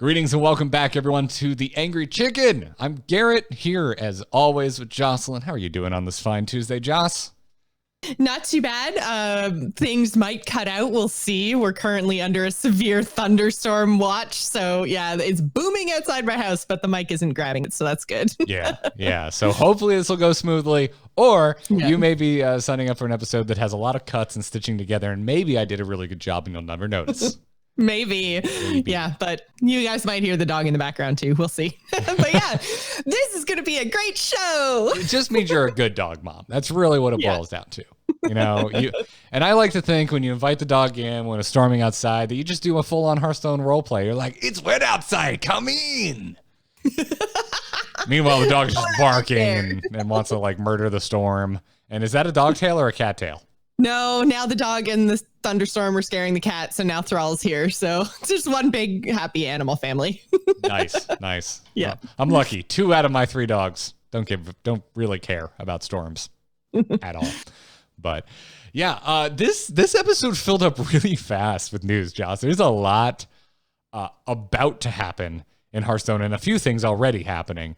Greetings and welcome back, everyone, to The Angry Chicken. I'm Garrett, here as always with Jocelyn. How are you doing on this fine Tuesday, Joss? Not too bad. Things might cut out. We'll see. We're currently under a severe thunderstorm watch. So, yeah, it's booming outside my house, but the mic isn't grabbing it. So that's good. Yeah. So hopefully this will go smoothly. Or you may be signing up for an episode that has a lot of cuts and stitching together. And maybe I did a really good job and you'll never notice. Maybe. Yeah, but you guys might hear the dog in the background too. We'll see. But yeah, this is going to be a great show. It just means you're a good dog mom. That's really what it boils down to. You know, and I like to think when you invite the dog in, when it's storming outside, that you just do a full-on Hearthstone role play. You're like, it's wet outside. Come in. Meanwhile, the dog is just barking and wants to like murder the storm. And is that a dog tail or a cat tail? No, now the dog and the thunderstorm are scaring the cat, so now Thrall's here. So it's just one big happy animal family. Nice. Yeah. I'm lucky. 2 out of my 3 dogs don't really care about storms at all. But yeah, this episode filled up really fast with news, Josh. There's a lot about to happen in Hearthstone and a few things already happening.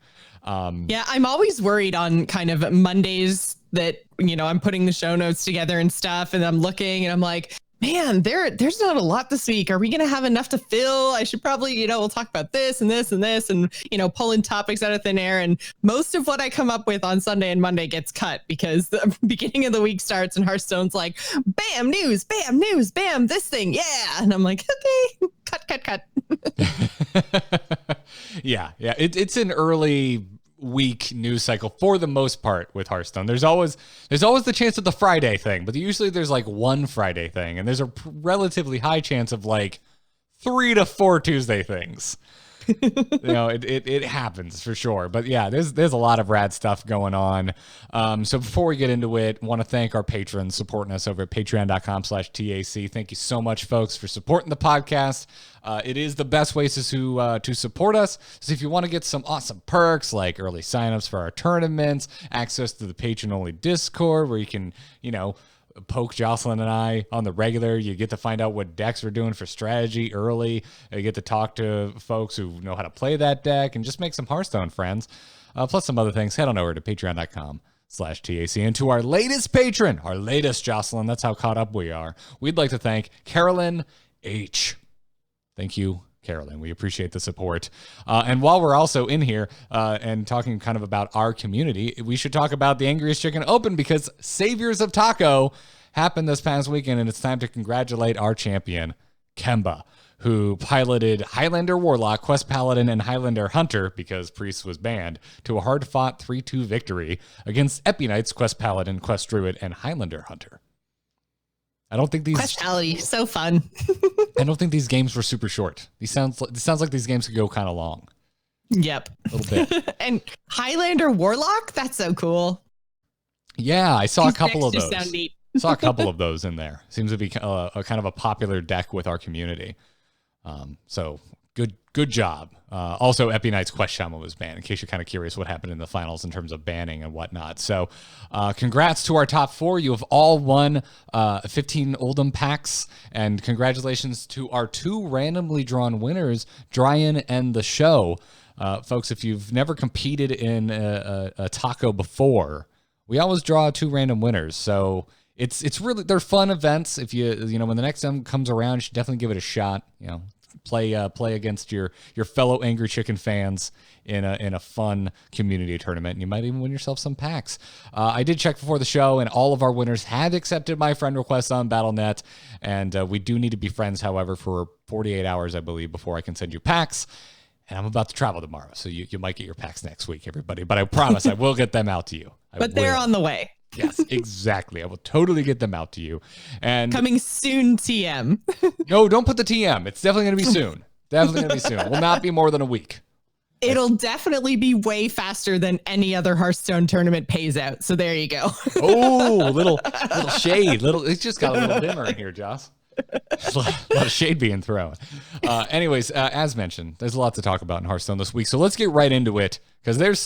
Yeah, I'm always worried on kind of Mondays that, you know, I'm putting the show notes together and stuff and I'm looking and I'm like, man, there's not a lot this week. Are we going to have enough to fill? I should probably, you know, we'll talk about this and this and this and, you know, pulling topics out of thin air. And most of what I come up with on Sunday and Monday gets cut because the beginning of the week starts and Hearthstone's like, bam, news, bam, this thing. Yeah. And I'm like, okay, cut. Yeah. It's an early week news cycle for the most part with Hearthstone. There's always the chance of the Friday thing, but usually there's like one Friday thing, and there's a relatively high chance of like 3 to 4 Tuesday things. You know, it happens for sure. But yeah, there's a lot of rad stuff going on. So before we get into it, want to thank our patrons supporting us over at patreon.com/TAC. Thank you so much, folks, for supporting the podcast. It is the best ways to support us. So if you want to get some awesome perks like early signups for our tournaments, access to the patron-only Discord where you can, you know, poke Jocelyn and I on the regular. You get to find out what decks we're doing for strategy early. You get to talk to folks who know how to play that deck and just make some Hearthstone friends. Plus some other things. Head on over to patreon.com/TAC. And to our latest patron, Jocelyn, that's how caught up we are. We'd like to thank Carolyn H. Thank you, Carolyn. We appreciate the support. And while we're also in here and talking kind of about our community, we should talk about the Angriest Chicken Open because Saviors of Taco happened this past weekend, and it's time to congratulate our champion, Kemba, who piloted Highlander Warlock, Quest Paladin, and Highlander Hunter, because Priest was banned, to a hard-fought 3-2 victory against Epi-Knights, Quest Paladin, Quest Druid, and Highlander Hunter. I don't think these Questality, so fun. I don't think these games were super short. This sounds like these games could go kind of long. Yep. A little bit. And Highlander Warlock, that's so cool. Yeah, I saw a couple of those. Sound neat. Saw a couple of those in there. Seems to be a kind of a popular deck with our community. So good job. Also, Epi-Knight's Quest Shaman was banned, in case you're kind of curious what happened in the finals in terms of banning and whatnot. So congrats to our top 4. You have all won 15 Oldham packs, and congratulations to our 2 randomly drawn winners, Dryan and The Show. Folks, if you've never competed in a taco before, we always draw 2 random winners. So it's really, they're fun events. If you know, when the next time comes around, you should definitely give it a shot. You know, play against your fellow Angry Chicken fans in a fun community tournament, and you might even win yourself some packs. I did check before the show, and all of our winners have accepted my friend request on Battle.net, and we do need to be friends, however, for 48 hours, I believe, before I can send you packs. And I'm about to travel tomorrow, so you might get your packs next week, everybody. But I promise I will get them out to you. But they're on the way. Yes, exactly. I will totally get them out to you. And coming soon, TM. No, don't put the TM. It's definitely going to be soon. Definitely going to be soon. It will not be more than a week. It'll definitely be way faster than any other Hearthstone tournament pays out. So there you go. Oh, little shade. It's just got a little dimmer in here, Joss. A lot of shade being thrown. Anyways, as mentioned, there's a lot to talk about in Hearthstone this week. So let's get right into it, because there's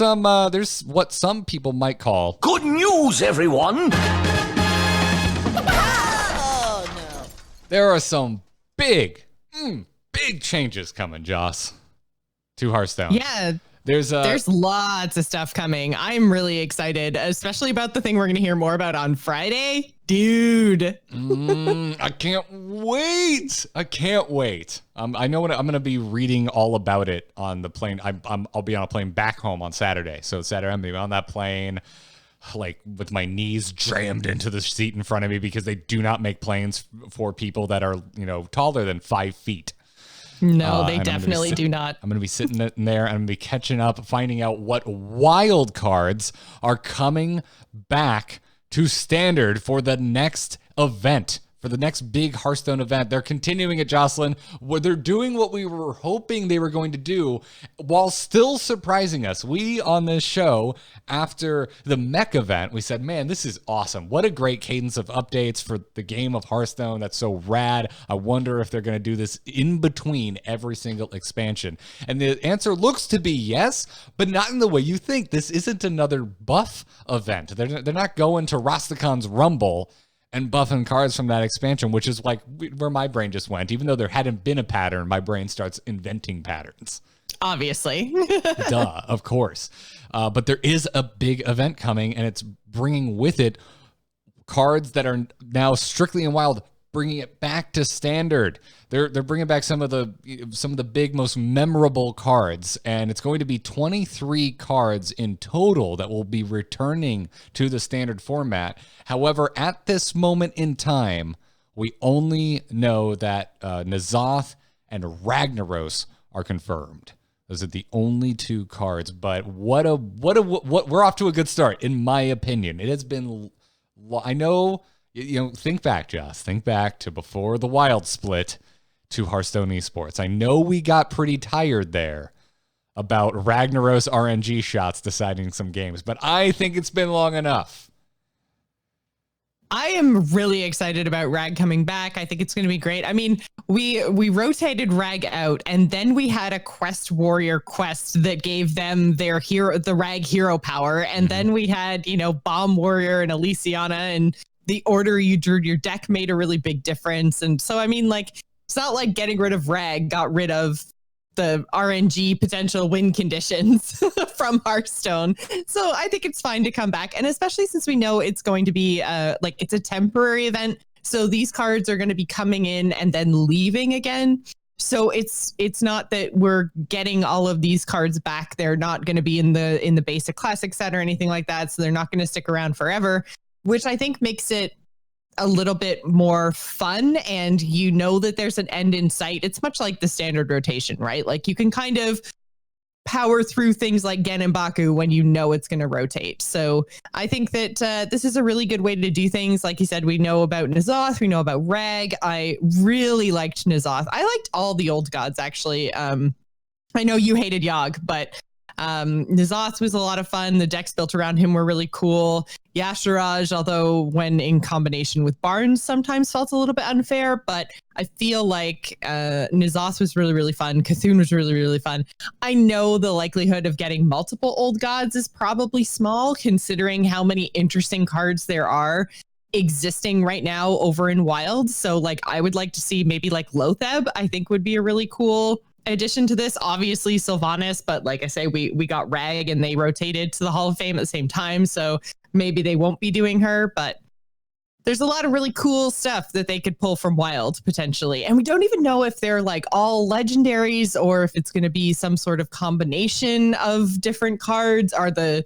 what some people might call good news, everyone. Oh, no. There are some big changes coming, Joss. to Hearthstone. Yeah. There's lots of stuff coming. I'm really excited, especially about the thing we're going to hear more about on Friday. Dude. I can't wait. I know what I'm going to be reading all about it on the plane. I'll be on a plane back home on Saturday. So Saturday, I'm going to be on that plane, like with my knees jammed into the seat in front of me because they do not make planes for people that are, taller than 5 feet. No, they definitely do not. I'm going to be sitting in there and I'm going to be catching up, finding out what wild cards are coming back to standard for the next event, for the next big Hearthstone event. They're continuing it, Jocelyn, where they're doing what we were hoping they were going to do while still surprising us. We, on this show, after the mech event, we said, man, this is awesome. What a great cadence of updates for the game of Hearthstone. That's so rad. I wonder if they're going to do this in between every single expansion. And the answer looks to be yes, but not in the way you think. This isn't another buff event. They're not going to Rastakan's Rumble and buffing cards from that expansion, which is like where my brain just went. Even though there hadn't been a pattern, my brain starts inventing patterns. Obviously. Duh, of course. But there is a big event coming, and it's bringing with it cards that are now strictly in Wild, bringing it back to Standard. They're bringing back some of the big, most memorable cards, and it's going to be 23 cards in total that will be returning to the Standard format. However, at this moment in time, we only know that N'Zoth and Ragnaros are confirmed. Those are the only 2 cards, but what we're off to a good start, in my opinion. It has been, I know, think back, Joss. Think back to before the Wild split to Hearthstone Esports. I know we got pretty tired there about Ragnaros RNG shots deciding some games, but I think it's been long enough. I am really excited about Rag coming back. I think it's going to be great. I mean, we rotated Rag out, and then we had a Quest Warrior quest that gave them the Rag hero power, and then we had Bomb Warrior and Elysiana, and the order you drew your deck made a really big difference. And so, I mean, it's not like getting rid of Rag got rid of the RNG potential win conditions from Hearthstone. So I think it's fine to come back. And especially since we know it's going to be it's a temporary event. So these cards are going to be coming in and then leaving again. So it's not that we're getting all of these cards back. They're not going to be in the basic classic set or anything like that. So they're not going to stick around forever, which I think makes it a little bit more fun, and that there's an end in sight. It's much like the standard rotation, right? Like you can kind of power through things like Gen and Baku when it's going to rotate. So I think that this is a really good way to do things. Like you said, we know about N'Zoth, we know about Rag. I really liked N'Zoth. I liked all the old gods, actually. I know you hated Yogg, but N'Zoth was a lot of fun. The decks built around him were really cool. Yasharaj, although when in combination with Barnes, sometimes felt a little bit unfair, but I feel like N'Zoth was really, really fun. Cthulhu was really, really fun. I know the likelihood of getting multiple old gods is probably small, considering how many interesting cards there are existing right now over in Wild. So I would like to see maybe Lotheb, I think would be a really cool addition to this. Obviously Sylvanas, but like I say, we got Rag and they rotated to the Hall of Fame at the same time, so maybe they won't be doing her, but there's a lot of really cool stuff that they could pull from Wild potentially. And we don't even know if they're all legendaries or if it's going to be some sort of combination of different cards. Are they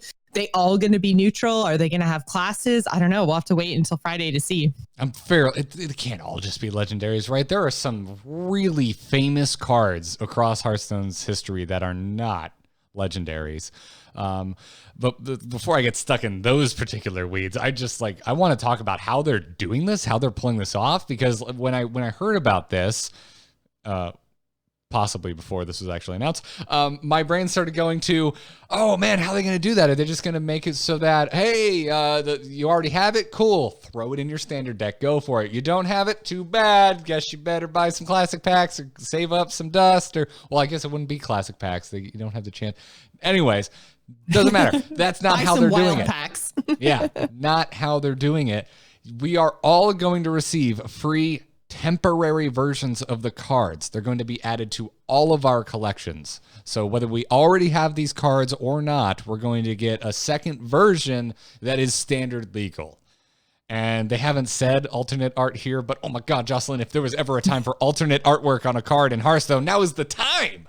all going to be neutral? Are they going to have classes? I don't know. We'll have to wait until Friday to see. It can't all just be legendaries, right? There are some really famous cards across Hearthstone's history that are not legendaries. But before I get stuck in those particular weeds, I want to talk about how they're doing this, how they're pulling this off, because when I heard about this, possibly before this was actually announced, my brain started going to, oh man, how are they going to do that? Are they just going to make it so that, hey, you already have it? Cool. Throw it in your standard deck. Go for it. You don't have it? Too bad. Guess you better buy some classic packs or save up some dust. Well, I guess it wouldn't be classic packs. You don't have the chance. Anyways, doesn't matter. That's not how they're doing it. Packs. Yeah, not how they're doing it. We are all going to receive free temporary versions of the cards. They're going to be added to all of our collections. So whether we already have these cards or not, we're going to get a second version that is standard legal. And they haven't said alternate art here, but oh my God, Jocelyn, if there was ever a time for alternate artwork on a card in Hearthstone, now is the time.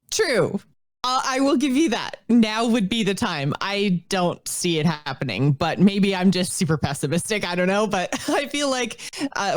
True. I will give you that. Now would be the time. I don't see it happening, but maybe I'm just super pessimistic. I don't know, but I feel like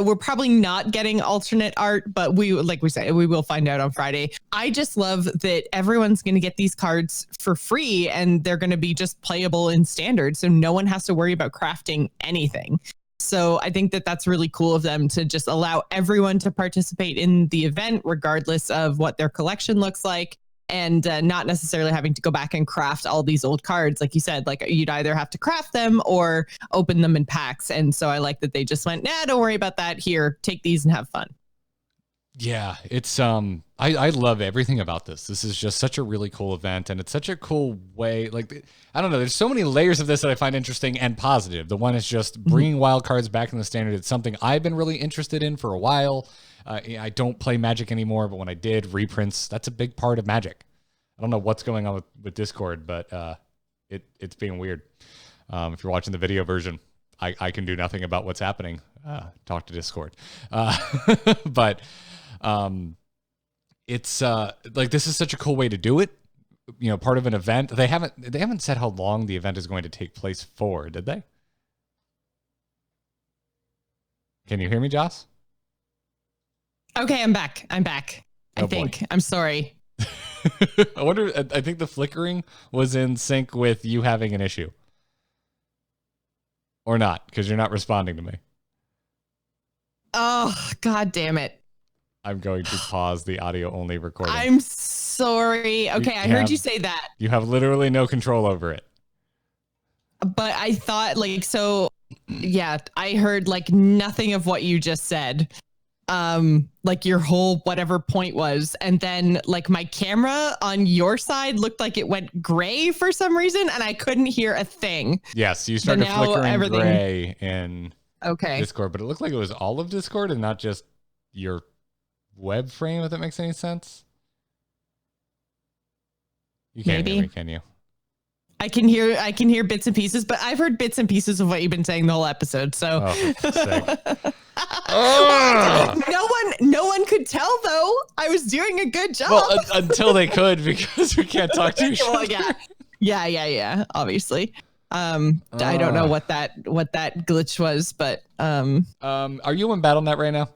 we're probably not getting alternate art, but like we say, we will find out on Friday. I just love that everyone's going to get these cards for free and they're going to be just playable in standard. So no one has to worry about crafting anything. So I think that that's really cool of them to just allow everyone to participate in the event, regardless of what their collection looks like. And not necessarily having to go back and craft all these old cards. Like you said, like you'd either have to craft them or open them in packs. And so I like that they just went, nah, don't worry about that. Here, take these and have fun. Yeah, it's I love everything about this. This is just such a really cool event, and it's such a cool way. Like, I don't know, there's so many layers of this that I find interesting and positive. The one is just bringing wild cards back in the standard. It's something I've been really interested in for a while. I don't play Magic anymore, but when I did, reprints, that's a big part of Magic. I don't know what's going on with Discord, but it's being weird. If you're watching the video version, I can do nothing about what's happening. Talk to Discord. But it's like, this is such a cool way to do it. You know, part of an event. They haven't said how long the event is going to take place for, did they? Can you hear me, Joss? Okay, I'm back. I think. Boy. I'm sorry. I wonder, I think the flickering was in sync with you having an issue. Or not, because you're not responding to me. Oh, God damn it. I'm going to pause the audio only recording. I'm sorry. Okay, I heard you say that. You have literally no control over it. But I thought, like, so, yeah, I heard, like, nothing of what you just said. Like your whole whatever point was, and then like my camera on your side looked like it went gray for some reason, and I couldn't hear a thing. Yes, you started flickering gray in Discord, but it looked like it was all of Discord and not just your web frame, if that makes any sense. You can't hear me, can you? I can hear bits and pieces, but I've heard bits and pieces of what you've been saying the whole episode. So no one could tell though. I was doing a good job. Well, until they could, because we can't talk to each other. Yeah. Obviously. I don't know what that glitch was, but are you in BattleNet right now?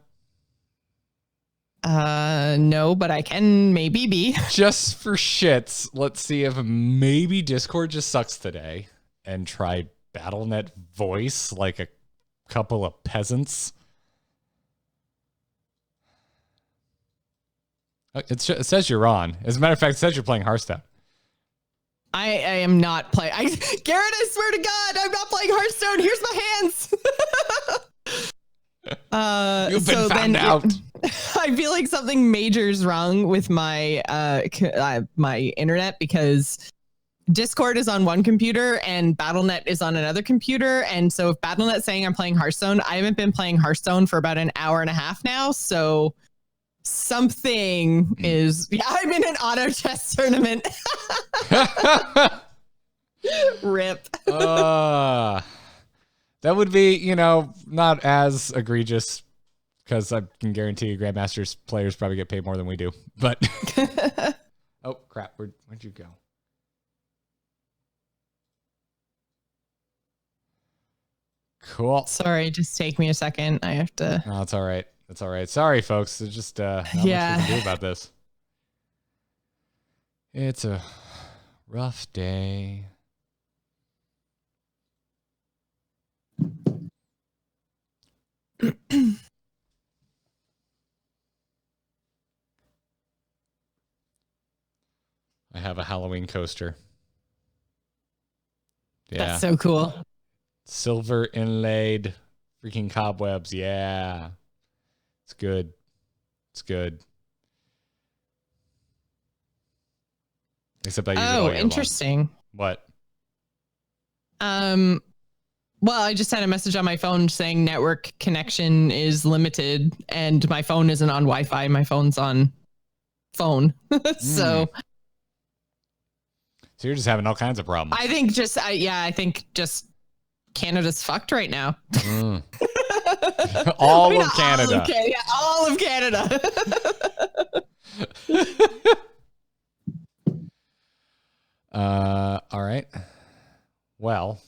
No, but I can maybe be. Just for shits, let's see if maybe Discord just sucks today and try BattleNet voice like a couple of peasants. It says you're on. As a matter of fact, it says you're playing Hearthstone. I am not playing. Garrett, I swear to God, I'm not playing Hearthstone. Here's my hands. You've been found out. I feel like something major is wrong with my my internet, because Discord is on one computer and BattleNet is on another computer. And so if BattleNet's saying I'm playing Hearthstone, I haven't been playing Hearthstone for about an hour and a half now. So something is, I'm in an auto chess tournament. Rip. That would be, not as egregious, because I can guarantee you Grandmasters players probably get paid more than we do. But oh crap, where'd you go? Cool. Sorry, just take me a second. I have to. No, it's all right. It's all right. Sorry, folks. There's just not much we can do about this. It's a rough day. I have a Halloween coaster. Yeah. That's so cool. Silver inlaid freaking cobwebs. Yeah. It's good. It's good. Except I use it all year interesting. long. What? Well, I just had a message on my phone saying network connection is limited, and my phone isn't on Wi-Fi. My phone's on phone. So you're just having all kinds of problems. I think I think just Canada's fucked right now. All of Canada. All of Canada. All right. Well.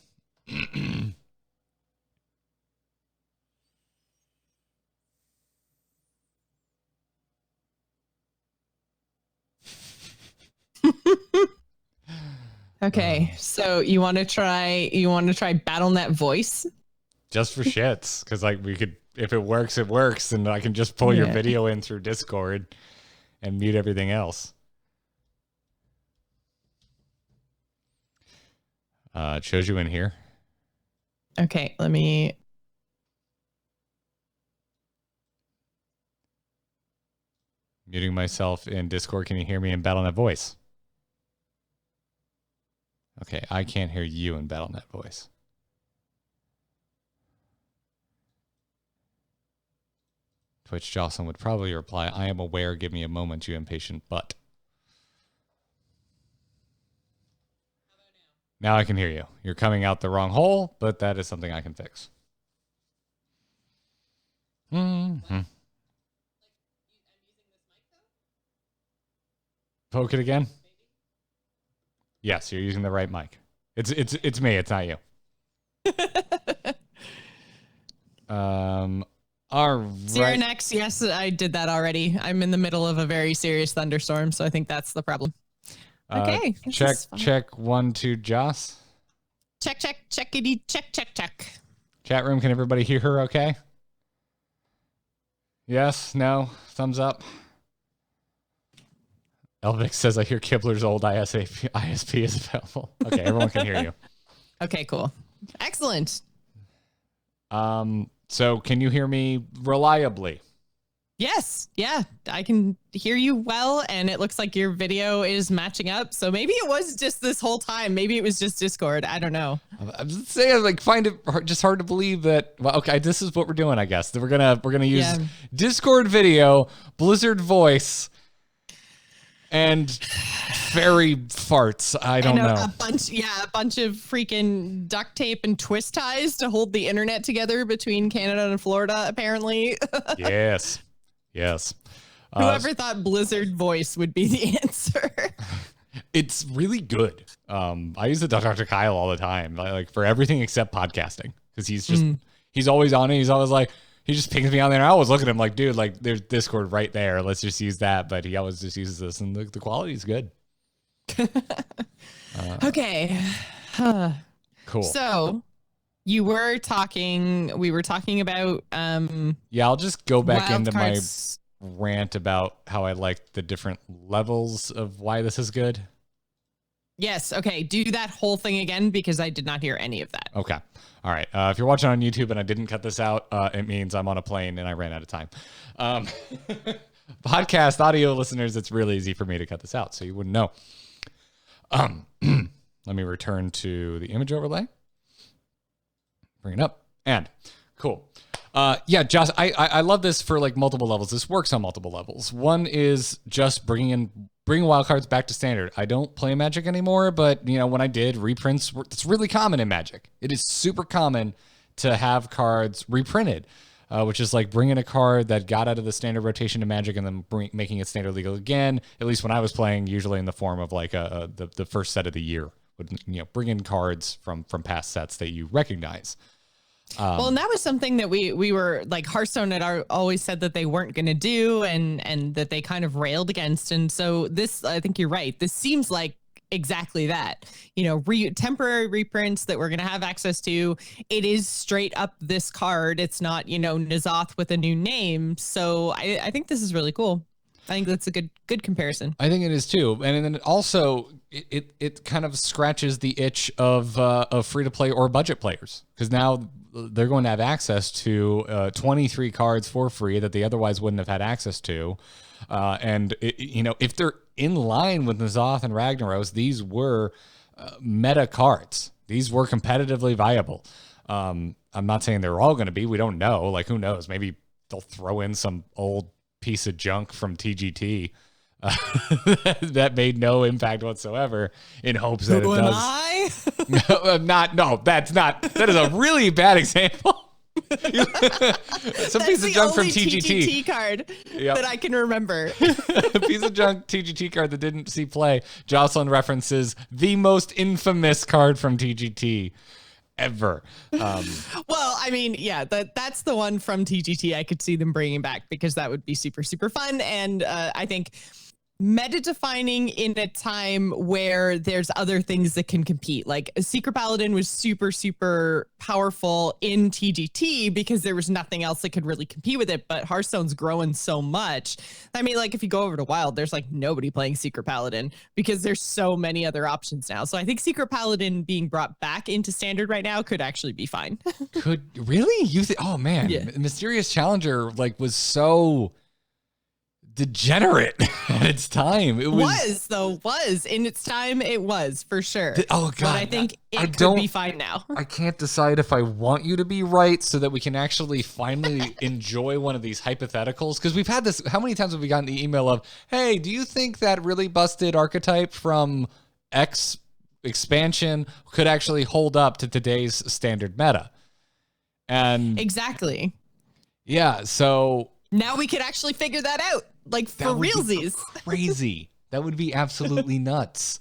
Okay, so you want to try BattleNet voice? Just for shits, because like we could, if it works, it works, and I can just pull your video in through Discord and mute everything else. It shows you in here. Okay, let me. Muting myself in Discord. Can you hear me in BattleNet voice? Okay, I can't hear you in BattleNet voice. Twitch Jocelyn would probably reply, I am aware, give me a moment, you impatient butt. Now I can hear you. You're coming out the wrong hole, but that is something I can fix. Poke it again? Yes, you're using the right mic. It's me, it's not you. All right. Zero next. Yes, I did that already. I'm in the middle of a very serious thunderstorm, so I think that's the problem. Okay. Check 1, 2, Joce. Check. Chat room, can everybody hear her okay? Yes, no, thumbs up. Elvic says, I hear Kibler's old ISP is available. Okay, everyone can hear you. Okay, cool. Excellent. So can you hear me reliably? Yes. Yeah, I can hear you well, and it looks like your video is matching up. So maybe it was just this whole time. Maybe it was just Discord. I don't know. I'm just saying, like, find it just hard to believe that. Well, okay, this is what we're doing, I guess. We're gonna use Discord video, Blizzard voice, and fairy farts. I don't know. A bunch of freaking duct tape and twist ties to hold the internet together between Canada and Florida, apparently. Yes. Whoever thought Blizzard voice would be the answer. It's really good. I use it to talk to Kyle all the time, like for everything except podcasting, because he's always on it. He's always like, he just pings me on there. And I always look at him like, dude, like there's Discord right there. Let's just use that. But he always just uses this, and the quality is good. Okay. Cool. So we were talking about I'll just go back into my rant about how I like the different levels of why this is good. Yes. Okay. Do that whole thing again, because I did not hear any of that. Okay. All right. If you're watching on YouTube and I didn't cut this out, it means I'm on a plane and I ran out of time. Podcast audio listeners, it's really easy for me to cut this out, so you wouldn't know. Let me return to the image overlay. Bring it up. And cool. Josh, I love this for like multiple levels. This works on multiple levels. One is just bringing wildcards back to standard. I don't play Magic anymore, but when I did, reprints, it's really common in Magic. It is super common to have cards reprinted, which is like bringing a card that got out of the standard rotation to Magic and then making it standard legal again. At least when I was playing, usually in the form of like the first set of the year, bring in cards from past sets that you recognize. Well, and that was something that we were like, Hearthstone had always said that they weren't going to do, and that they kind of railed against. And so this, I think you're right. This seems like exactly that, temporary reprints that we're going to have access to. It is straight up this card. It's not, N'Zoth with a new name. So I think this is really cool. I think that's a good comparison. I think it is too. And then also it kind of scratches the itch of free to play or budget players, because now they're going to have access to 23 cards for free that they otherwise wouldn't have had access to. And if they're in line with N'Zoth and Ragnaros, these were meta cards. These were competitively viable. I'm not saying they're all going to be. We don't know. Like, who knows? Maybe they'll throw in some old piece of junk from TGT that made no impact whatsoever in hopes that Who it am does. I? That is a really bad example. Some piece of junk from TGT card Yep. that I can remember. A piece of junk TGT card that didn't see play. Jocelyn references the most infamous card from TGT ever. Well, I mean, yeah, that's the one from TGT I could see them bringing back because that would be super, super fun. And I think meta defining in a time where there's other things that can compete. Like Secret Paladin was super, super powerful in TGT because there was nothing else that could really compete with it. But Hearthstone's growing so much. I mean, like if you go over to Wild, there's like nobody playing Secret Paladin because there's so many other options now. So I think Secret Paladin being brought back into Standard right now could actually be fine. Could really? Oh man, Yeah. Mysterious Challenger like was so degenerate at its time. It was In its time, it was for sure. Oh god, but I think it could be fine now. I can't decide if I want you to be right so that we can actually finally enjoy one of these hypotheticals, because we've had this. How many times have we gotten the email of, hey, do you think that really busted archetype from X expansion could actually hold up to today's standard meta? And Exactly. yeah, so Now we could actually figure that out, like for that would be realsies. crazy. That would be absolutely nuts.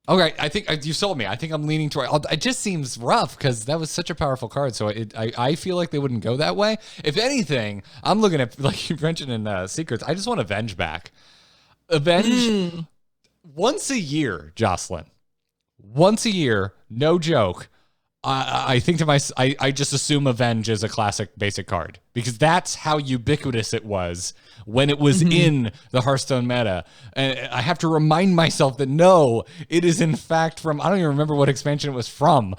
Okay, I think you sold me. I think I'm leaning toward. It just seems rough because that was such a powerful card. So I feel like they wouldn't go that way. If anything, I'm looking at, like you mentioned in Secrets, I just want Avenge back. Avenge once a year, Jocelyn. Once a year, no joke. I think to myself, I just assume Avenge is a classic basic card because that's how ubiquitous it was when it was in the Hearthstone meta. And I have to remind myself that no, it is in fact from, I don't even remember what expansion it was from.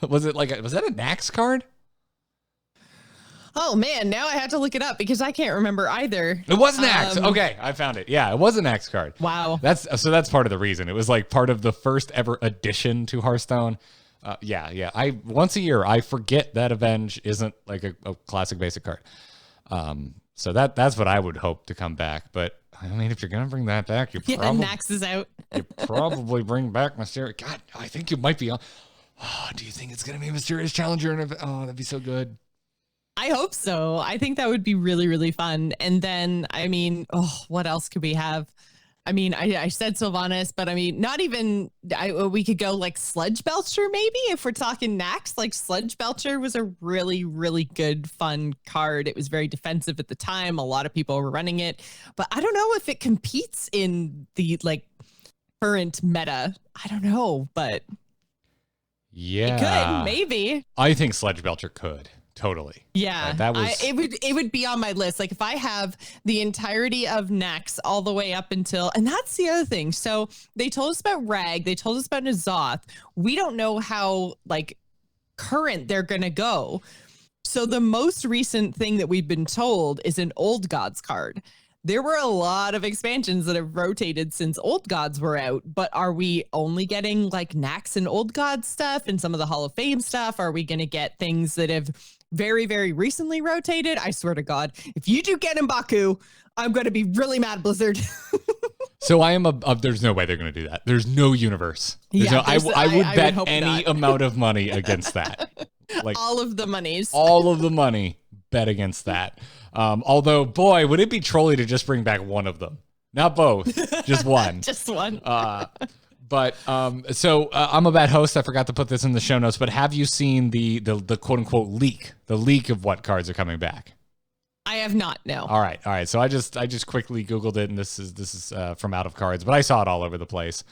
Was that a Nax card? Oh man, now I have to look it up because I can't remember either. It was Nax. Okay, I found it. Yeah, it was a Nax card. Wow. That's part of the reason. It was like part of the first ever addition to Hearthstone. Yeah. Once a year, I forget that Avenge isn't like a classic basic card. So that's what I would hope to come back. But I mean, if you're gonna bring that back, Nax is out. you probably bring back Mysterious. God, I think you might be on. Oh, do you think it's gonna be Mysterious Challenger? Oh, that'd be so good. I hope so. I think that would be really, really fun. And then, I mean, what else could we have? I mean, I said Sylvanas, but I mean, not even, we could go like Sludge Belcher maybe if we're talking Nax. Like Sludge Belcher was a really, really good, fun card. It was very defensive at the time. A lot of people were running it, but I don't know if it competes in the like current meta. I don't know, but yeah, it could, maybe. I think Sludge Belcher could. Totally. Yeah, that was. It would be on my list. Like if I have the entirety of Nax all the way up until, and that's the other thing. So they told us about Rag, they told us about N'Zoth. We don't know how like current they're gonna go. So the most recent thing that we've been told is an Old Gods card. There were a lot of expansions that have rotated since Old Gods were out, but are we only getting like Nax and Old Gods stuff and some of the Hall of Fame stuff? Are we going to get things that have very, very recently rotated? I swear to God, if you do get M'Baku, I'm going to be really mad, Blizzard. So I am there's no way they're going to do that. There's no universe. I would bet any amount of money against that. Like all of the monies. All of the money bet against that. Although, boy, would it be trolly to just bring back one of them? Not both, just one. Just one. But so I'm a bad host. I forgot to put this in the show notes. But have you seen the quote unquote leak? The leak of what cards are coming back? I have not. No. All right. So I just quickly Googled it, and this is from Out of Cards, but I saw it all over the place,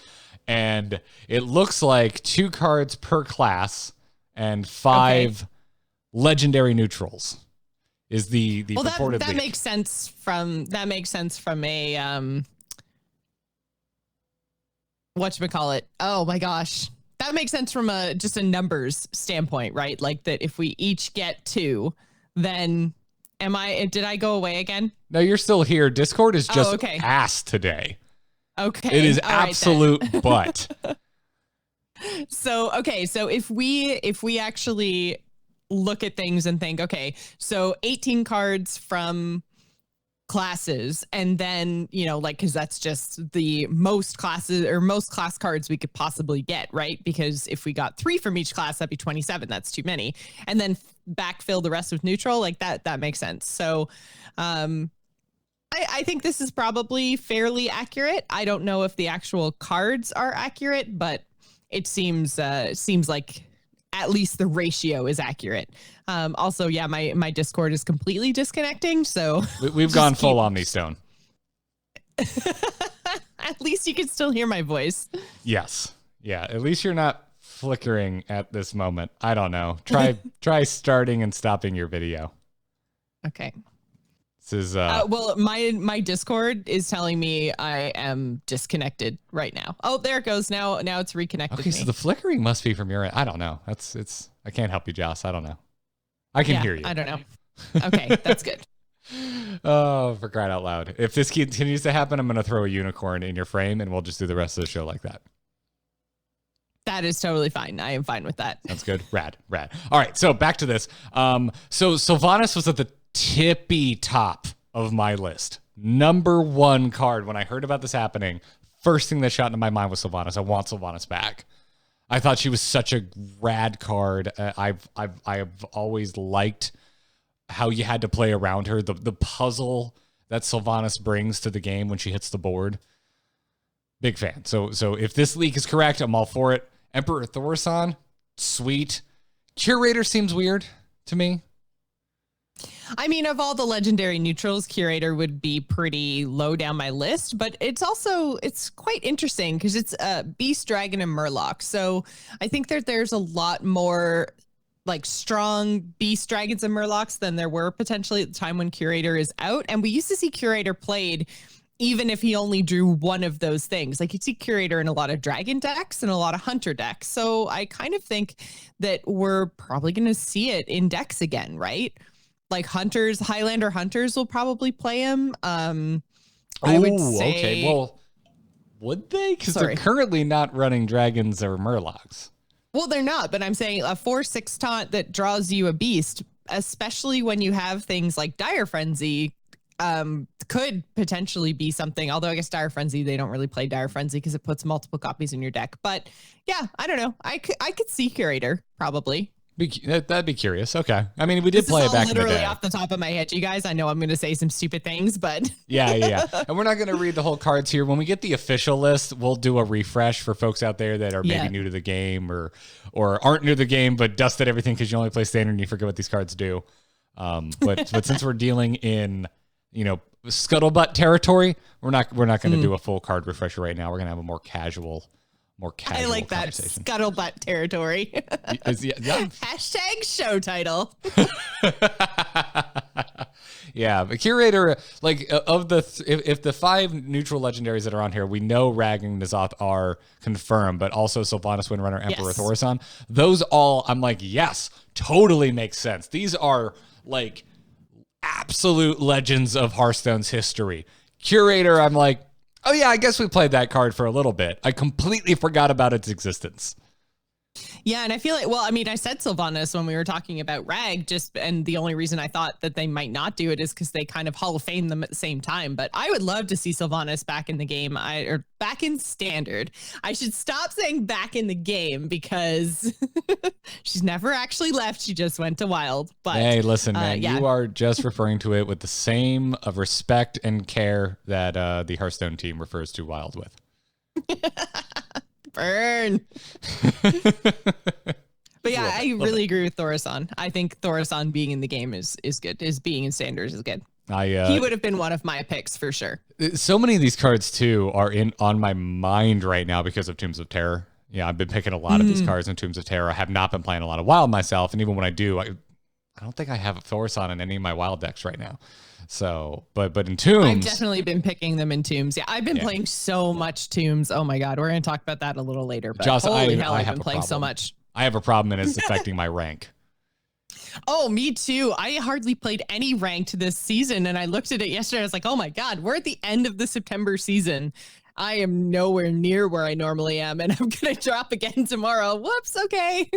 and it looks like 2 cards per class and 5 legendary neutrals. Is the purported that leak. makes sense from a whatchamacallit. Oh my gosh. That makes sense from just a numbers standpoint, right? Like that if we each get 2, then did I go away again? No, you're still here. Discord is just okay. ass today. Okay. It is All absolute right, butt. So, okay. So if we actually look at things and think, okay, so 18 cards from classes, and then, like, because that's just the most classes or most class cards we could possibly get, right? Because if we got 3 from each class, that'd be 27. That's too many. And then backfill the rest with neutral, like that makes sense. So I think this is probably fairly accurate. I don't know if the actual cards are accurate, but it seems like at least the ratio is accurate. Also, yeah, my Discord is completely disconnecting, so we've gone full Omnistone. At least you can still hear my voice. Yes. Yeah. At least you're not flickering at this moment. I don't know. Try starting and stopping your video. Okay. This is well, my Discord is telling me I am disconnected right now. Oh, there it goes. Now it's reconnected. Okay, so the flickering must be from your end. I don't know. I can't help you, Joce. I don't know. I can hear you. I don't know. Okay, that's good. Oh, for crying out loud. If this continues to happen, I'm going to throw a unicorn in your frame and we'll just do the rest of the show like that. That is totally fine. I am fine with that. That's good. Rad. All right, so back to this. So Sylvanas was at the tippy top of my list. Number 1 card when I heard about this happening. First thing that shot into my mind was Sylvanas. I want Sylvanas back. I thought she was such a rad card. I've always liked how you had to play around her. The puzzle that Sylvanas brings to the game when she hits the board. Big fan. So if this leak is correct, I'm all for it. Emperor Thaurissan, sweet. Curator seems weird to me. I mean, of all the legendary neutrals, Curator would be pretty low down my list, but it's quite interesting because it's Beast, Dragon, and Murloc. So I think that there's a lot more like strong Beast, Dragons, and Murlocs than there were potentially at the time when Curator is out. And we used to see Curator played even if he only drew one of those things. Like you'd see Curator in a lot of Dragon decks and a lot of Hunter decks. So I kind of think that we're probably going to see it in decks again, right? Like Highlander Hunters will probably play him. I would say. Okay. Well, would they? Because they're currently not running Dragons or Murlocs. Well, they're not, but I'm saying a 4/6 taunt that draws you a beast, especially when you have things like Dire Frenzy, could potentially be something. Although I guess Dire Frenzy, they don't really play Dire Frenzy because it puts multiple copies in your deck. But yeah, I don't know. I could see Curator probably. That'd be curious. Okay. I mean, we did play it back in the day. Literally off the top of my head, you guys. I know I'm going to say some stupid things, but yeah. And we're not going to read the whole cards here. When we get the official list, we'll do a refresh for folks out there that are maybe new to the game or aren't new to the game but dusted everything because you only play standard and you forget what these cards do. But since we're dealing in Scuttlebutt territory, we're not going to do a full card refresher right now. We're going to have a more casual. I like that Scuttlebutt territory. Hashtag show title. Yeah, but Curator, like of the if the 5 neutral legendaries that are on here, we know Rag and N'Zoth are confirmed, but also Sylvanas, Windrunner, Emperor Thaurissan. Those all, I'm like, yes, totally makes sense. These are like absolute legends of Hearthstone's history. Curator, I'm like, oh yeah, I guess we played that card for a little bit. I completely forgot about its existence. Yeah, and I feel like, well, I mean, I said Sylvanas when we were talking about Rag, and the only reason I thought that they might not do it is because they kind of Hall of Fame them at the same time. But I would love to see Sylvanas back in the game, or back in Standard. I should stop saying back in the game because she's never actually left. She just went to Wild. But hey, listen, man, you are just referring to it with the same of respect and care that the Hearthstone team refers to Wild with. Burn. But yeah, I really agree with Thaurissan. I think Thaurissan being in the game is good. Being in Standards is good. He would have been one of my picks for sure. So many of these cards too are on my mind right now because of Tombs of Terror. Yeah, I've been picking a lot of these cards in Tombs of Terror. I have not been playing a lot of Wild myself, and even when I do, I don't think I have Thaurissan in any of my Wild decks right now. So, but in Tombs, I've definitely been picking them in Tombs. Yeah, I've been playing so much Tombs. Oh my God, we're gonna talk about that a little later. But Joce, holy hell, I've been playing so much. I have a problem, and it's affecting my rank. Oh, me too. I hardly played any ranked this season, and I looked at it yesterday. I was like, oh my God, we're at the end of the September season. I am nowhere near where I normally am, and I'm gonna drop again tomorrow. Whoops. Okay.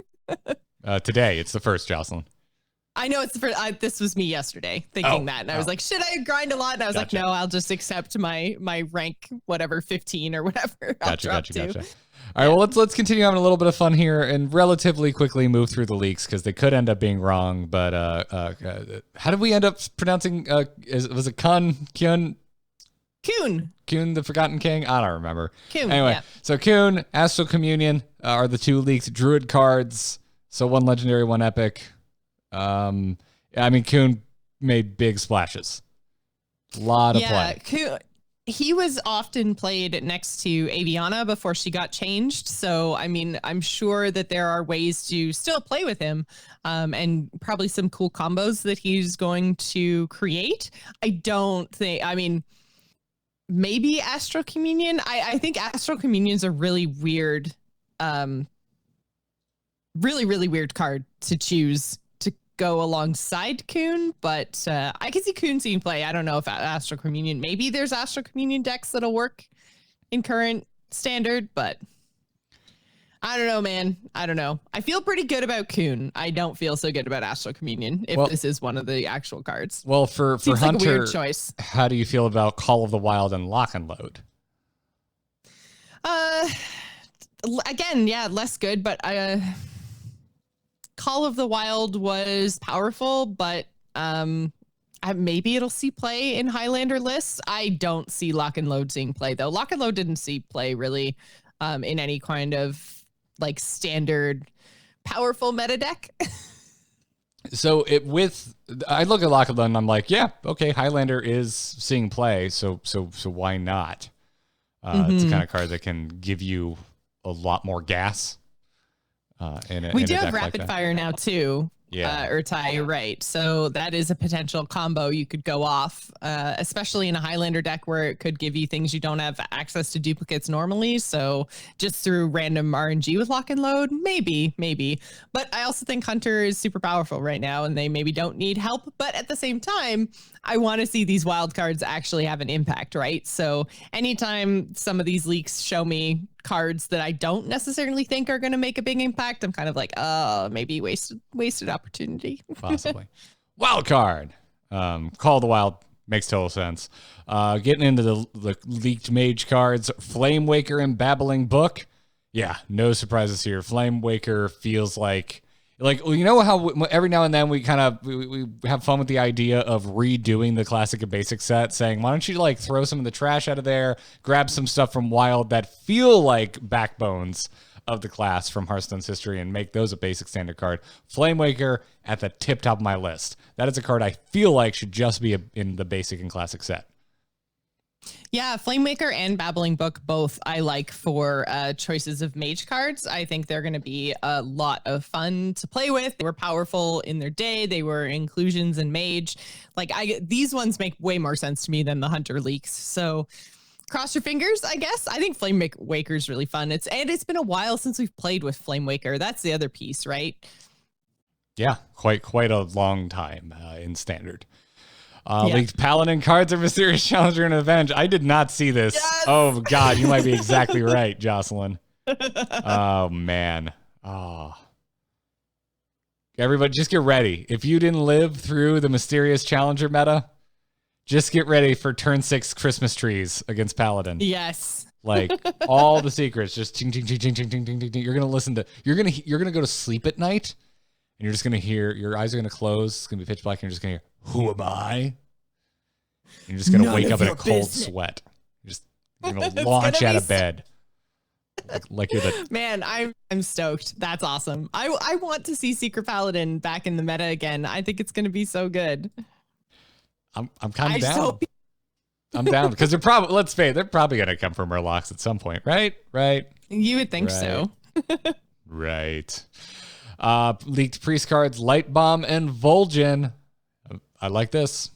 Today, it's the first, Jocelyn. I know it's the first. This was me yesterday thinking that, and I was like, should I grind a lot? And I was like, no, I'll just accept my rank, whatever, 15 or whatever. Gotcha. All right, well, let's continue having a little bit of fun here and relatively quickly move through the leaks because they could end up being wrong. But how did we end up pronouncing? Was it Kyun, the Forgotten King? I don't remember. Kuhn. Anyway, yeah. So Kuhn, Astral Communion are the two leaked Druid cards. So one legendary, one epic. I mean, Kuhn made big splashes. A lot of play. Kuhn. He was often played next to Aviana before she got changed. So, I mean, I'm sure that there are ways to still play with him and probably some cool combos that he's going to create. Maybe Astral Communion. I think Astral Communion's a really weird, really weird card to choose to go alongside Kuhn, but I can see Kuhn seeing play. I don't know if Astral Communion, maybe there's Astral Communion decks that'll work in current standard, but I don't know, man. I don't know. I feel pretty good about Kuhn. I don't feel so good about Astral Communion if this is one of the actual cards. Well, for Seems Hunter, like a weird choice. How do you feel about Call of the Wild and Lock and Load? Again, yeah, less good, but Call of the Wild was powerful, but maybe it'll see play in Highlander lists. I don't see Lock and Load seeing play, though. Lock and Load didn't see play really in any kind of like standard powerful meta deck. So I look at Lock and Load and I'm like, yeah, okay, Highlander is seeing play, so why not? It's the kind of card that can give you a lot more gas. We do have rapid fire now too. Yeah. Urtai, right. So that is a potential combo you could go off, especially in a Highlander deck where it could give you things you don't have access to duplicates normally. So just through random RNG with Lock and Load, maybe. But I also think Hunter is super powerful right now and they maybe don't need help. But at the same time, I want to see these wild cards actually have an impact, right? So anytime some of these leaks show me cards that I don't necessarily think are going to make a big impact, I'm kind of like, maybe wasted opportunity. Possibly. Wild card. Call of the Wild makes total sense. Getting into the leaked mage cards, Flame Waker and Babbling Book. Yeah, no surprises here. Flame Waker feels like you know how every now and then we kind of we have fun with the idea of redoing the classic and basic set, saying why don't you like throw some of the trash out of there, grab some stuff from Wild that feel like backbones of the class from Hearthstone's history and make those a basic standard card. Flame Waker at the top of my list. That is a card I feel like should just be in the basic and classic set. Yeah, Flamewaker and Babbling Book both I like for choices of mage cards. I think they're going to be a lot of fun to play with. They were powerful in their day. They were inclusions in mage. These ones make way more sense to me than the Hunter leaks. So cross your fingers, I guess. I think Flamewaker is really fun. It's been a while since we've played with Flamewaker. That's the other piece, right? Yeah, quite a long time in standard. Leaked Paladin cards are Mysterious Challenger and Avenge. I did not see this. Yes! Oh, God, you might be exactly right, Jocelyn. Oh, man. Oh. Everybody, just get ready. If you didn't live through the Mysterious Challenger meta, just get ready for turn 6 Christmas trees against Paladin. Yes. Like, all the secrets, just ting, ting, ting, ting, ting, ting, ting, ting, ting. You're going to listen to, you're going to go to sleep at night, and you're just going to hear, your eyes are going to close, it's going to be pitch black, and you're just going to hear, who am I? And you're just going to wake up in a cold sweat. You're going to launch out of bed. Like you're the... Man, I'm stoked. That's awesome. I want to see Secret Paladin back in the meta again. I think it's going to be so good. I'm kind of down. I'm down because they're probably, let's face it, they're probably going to come from Murlocs at some point, right? You would think so. Right. Leaked priest cards, Light Bomb and Vol'jin. I like this.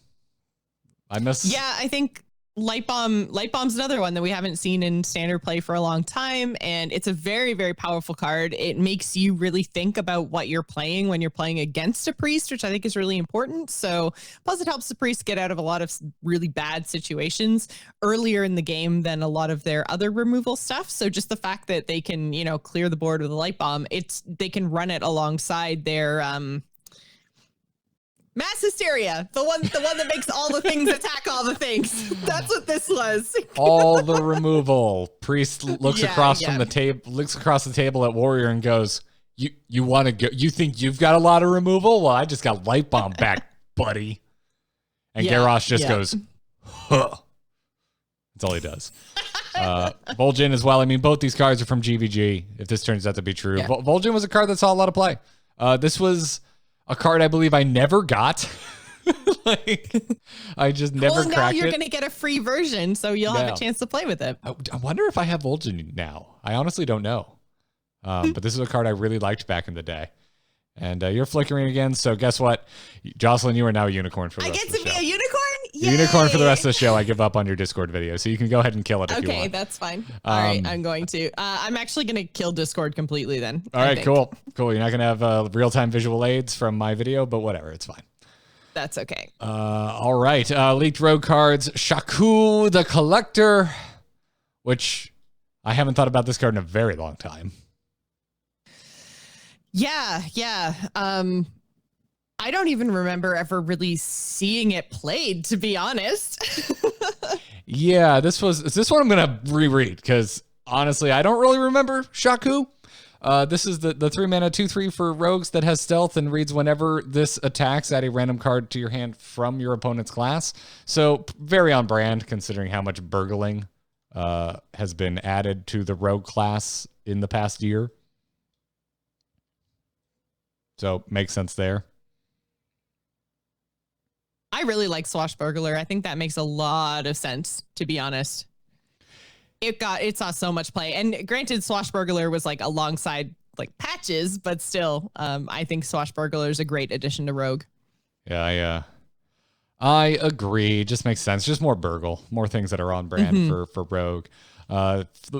Yeah, I think Light Bomb's another one that we haven't seen in standard play for a long time, and it's a very, very powerful card. It makes you really think about what you're playing when you're playing against a priest, which I think is really important. So plus it helps the priest get out of a lot of really bad situations earlier in the game than a lot of their other removal stuff. So just the fact that they can, you know, clear the board with a Light Bomb, they can run it alongside their Mass Hysteria, the one that makes all the things attack all the things. That's what this was. All the removal. Priest looks across from the table, looks across the table at Warrior and goes, "You want to go? You think you've got a lot of removal? Well, I just got Light Bomb back, buddy." And Garrett just goes, "Huh." That's all he does. Vol'jin as well. I mean, both these cards are from GVG. If this turns out to be true, Vol'jin was a card that saw a lot of play. This was a card I believe I never got. Like, I just never cracked it. Well, now you're going to get a free version, so you'll have a chance to play with it. I wonder if I have Vol'jin now. I honestly don't know. But this is a card I really liked back in the day. And you're flickering again, so guess what? Jocelyn, you are now a unicorn for the rest of the show. I get to be a unicorn? Yay! Unicorn for the rest of the show. I give up on your Discord video, so you can go ahead and kill it if you want. Okay, that's fine. All right, I'm going to. I'm actually going to kill Discord completely then. All right, cool. Cool. You're not going to have real-time visual aids from my video, but whatever. It's fine. That's okay. All right. Leaked rogue cards. Shaku the Collector, which I haven't thought about this card in a very long time. Yeah. I don't even remember ever really seeing it played, to be honest. Yeah, this one I'm going to reread because honestly, I don't really remember Shaku. This is the 3-mana 2/3 for rogues that has stealth and reads whenever this attacks, add a random card to your hand from your opponent's class. So very on brand considering how much burgling has been added to the rogue class in the past year. So makes sense there. I really like Swashbuckler. I think that makes a lot of sense, to be honest. It saw so much play. And granted, Swashbuckler was like alongside like Patches, but still, I think Swashbuckler is a great addition to Rogue. Yeah. I agree. Just makes sense. Just more burgle, more things that are on brand for Rogue.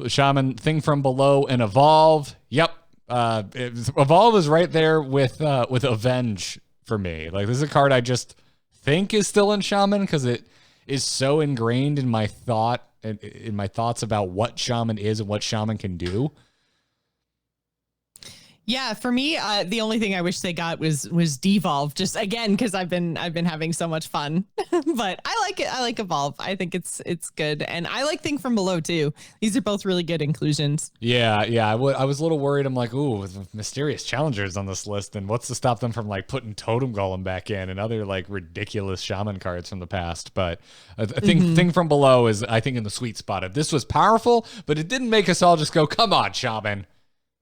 Shaman, Thing from Below, and Evolve. Yep. Evolve is right there with Avenge for me. Like, this is a card I just think is still in Shaman because it is so ingrained in my thoughts about what Shaman is and what Shaman can do. Yeah, for me, the only thing I wish they got was Devolve, just again because I've been having so much fun. But I like it. I like Evolve. I think it's good, and I like Thing from Below too. These are both really good inclusions. Yeah. I was a little worried. I'm like, ooh, with mysterious challengers on this list, and what's to stop them from like putting Totem Golem back in and other like ridiculous Shaman cards from the past? But I think Thing from Below is, I think, in the sweet spot of this was powerful, but it didn't make us all just go, come on, Shaman,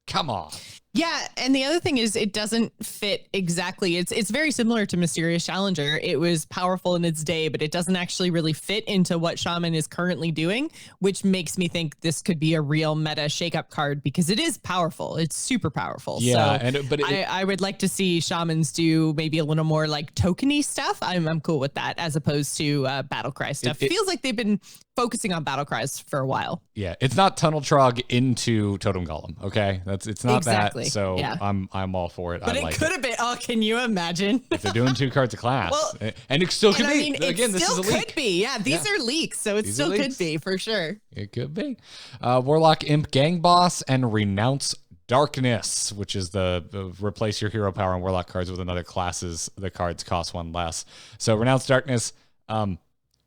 come on. Yeah, and the other thing is it doesn't fit exactly. It's very similar to Mysterious Challenger. It was powerful in its day, but it doesn't actually really fit into what Shaman is currently doing, which makes me think this could be a real meta shakeup card because it is powerful. It's super powerful. Yeah, so I would like to see Shamans do maybe a little more like tokeny stuff. I'm cool with that as opposed to battle cry stuff. It feels like they've been focusing on battle cries for a while. Yeah, it's not Tunnel Trog into Totem Golem. Okay, it's not exactly that. So yeah. I'm all for it. But it could have been. Oh, can you imagine? If they're doing 2 cards a class, well, and it still could be. I mean, again, this is a leak. Could be. Yeah, these are leaks, so it still could be for sure. It could be. Warlock Imp Gang Boss and Renounce Darkness, which is the replace your hero power and Warlock cards with another classes. The cards cost 1 less. So Renounce Darkness.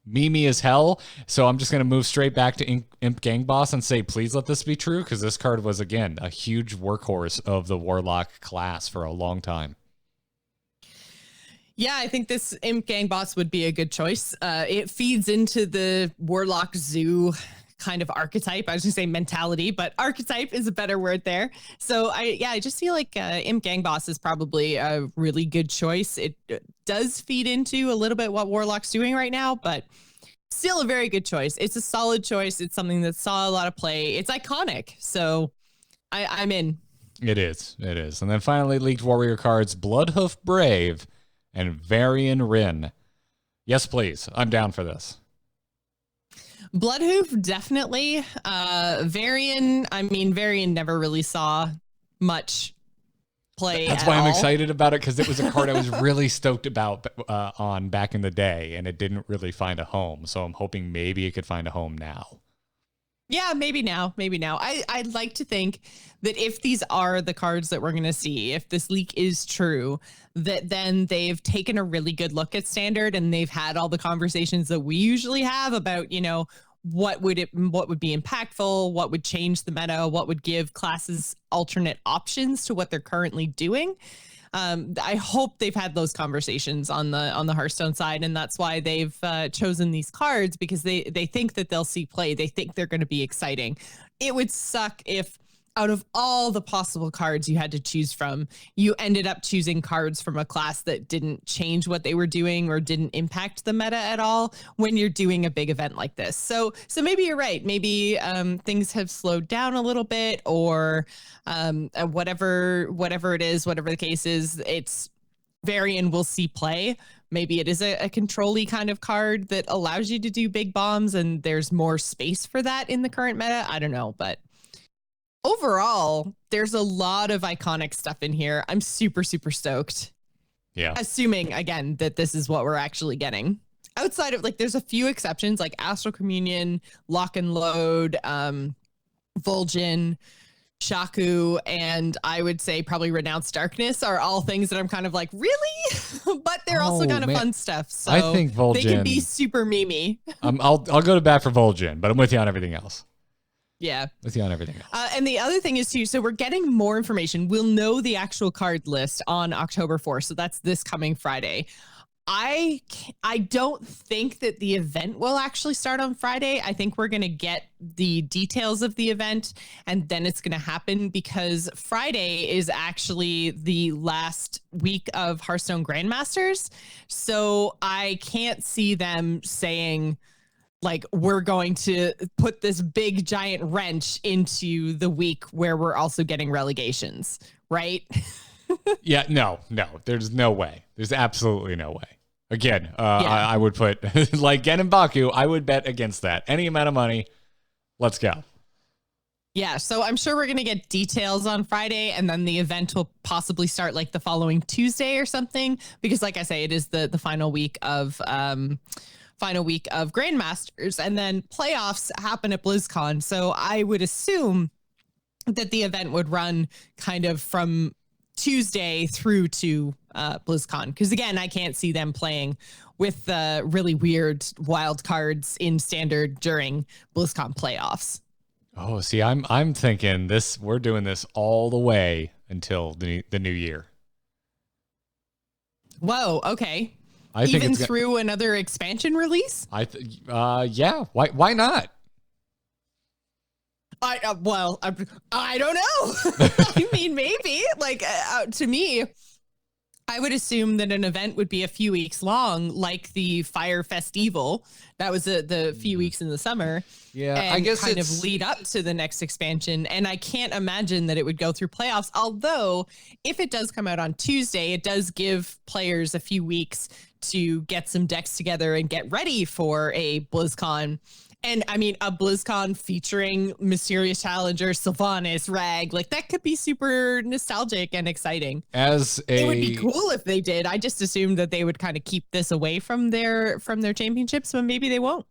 Meme as hell, so I'm just going to move straight back to Imp Gang Boss and say, please let this be true, because this card was, again, a huge workhorse of the Warlock class for a long time. Yeah, I think this Imp Gang Boss would be a good choice. It feeds into the Warlock Zoo kind of archetype. I was going to say mentality, but archetype is a better word there. So I just feel like Imp Gang Boss is probably a really good choice. It does feed into a little bit what Warlock's doing right now, but still a very good choice. It's a solid choice. It's something that saw a lot of play. It's iconic. So I'm in. It is. And then finally leaked warrior cards, Bloodhoof Brave and Varian Rin. Yes, please. I'm down for this. Bloodhoof, definitely. Varian, I mean, Varian never really saw much play. That's at why I'm all. excited about it, because it was a card I was really stoked about on back in the day, and it didn't really find a home. So I'm hoping maybe it could find a home now. Yeah, maybe now. I'd like to think that if these are the cards that we're going to see, if this leak is true, that then they've taken a really good look at Standard and they've had all the conversations that we usually have about, you know, what would be impactful, what would change the meta, what would give classes alternate options to what they're currently doing. I hope they've had those conversations on the Hearthstone side, and that's why they've chosen these cards, because they think that they'll see play. They think they're going to be exciting. It would suck if out of all the possible cards you had to choose from, you ended up choosing cards from a class that didn't change what they were doing or didn't impact the meta at all when you're doing a big event like this. So maybe you're right. Maybe things have slowed down a little bit, or whatever it is, whatever the case is, it's Varian will see play. Maybe it is a control-y kind of card that allows you to do big bombs, and there's more space for that in the current meta. I don't know, but overall, there's a lot of iconic stuff in here. I'm super, super stoked. Yeah. Assuming, again, that this is what we're actually getting. Outside of, like, there's a few exceptions, like Astral Communion, Lock and Load, Vol'jin, Shaku, and I would say probably Renounced Darkness are all things that I'm kind of like, really? But they're also kind of fun stuff. So I think Vol'jin, they can be super memey. I'll go to bat for Vol'jin, but I'm with you on everything else. Yeah. With you on everything else. And the other thing is too, so we're getting more information. We'll know the actual card list on October 4th. So that's this coming Friday. I don't think that the event will actually start on Friday. I think we're going to get the details of the event and then it's going to happen, because Friday is actually the last week of Hearthstone Grandmasters. So I can't see them saying, like, we're going to put this big giant wrench into the week where we're also getting relegations, right? Yeah, no, there's no way. There's absolutely no way. Again, I would put, like Gen and Baku, I would bet against that. Any amount of money, let's go. Yeah, so I'm sure we're going to get details on Friday, and then the event will possibly start like the following Tuesday or something, because like I say, it is the final week of Grandmasters, and then playoffs happen at BlizzCon. So I would assume that the event would run kind of from Tuesday through to BlizzCon, because again, I can't see them playing with really weird wild cards in Standard during BlizzCon playoffs. Oh, see, I'm thinking this. We're doing this all the way until the new year. Whoa. Okay. I think even it's through another expansion release. Yeah. Why not? I don't know. I mean, maybe, like, to me, I would assume that an event would be a few weeks long, like the Fire Festival. That was the few weeks in the summer. Yeah, and I guess kind of lead up to the next expansion. And I can't imagine that it would go through playoffs. Although, if it does come out on Tuesday, it does give players a few weeks to get some decks together and get ready for a BlizzCon. And I mean, a BlizzCon featuring Mysterious Challenger, Sylvanas, Rag, like that could be super nostalgic and exciting. It would be cool if they did. I just assumed that they would kind of keep this away from their championships, but maybe they won't.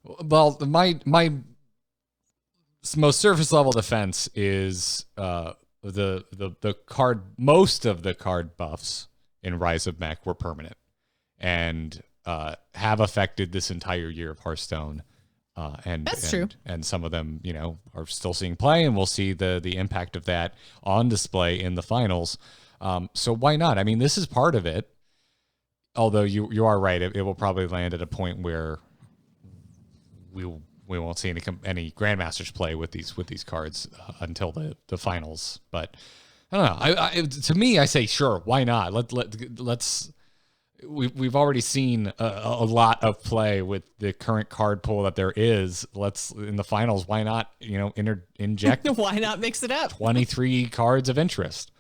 Well, my most surface level defense is the card. Most of the card buffs in Rise of Mech were permanent and have affected this entire year of Hearthstone. That's true. And some of them, are still seeing play, and we'll see the impact of that on display in the finals. So why not? I mean, this is part of it. Although you are right, it will probably land at a point where we won't see any Grandmasters play with these cards until the finals. But I don't know. To me, I say sure. Why not? Let's. We've already seen a lot of play with the current card pool that there is. Let's in the finals. Why not? Inject. Why not mix it up? 23 cards of interest.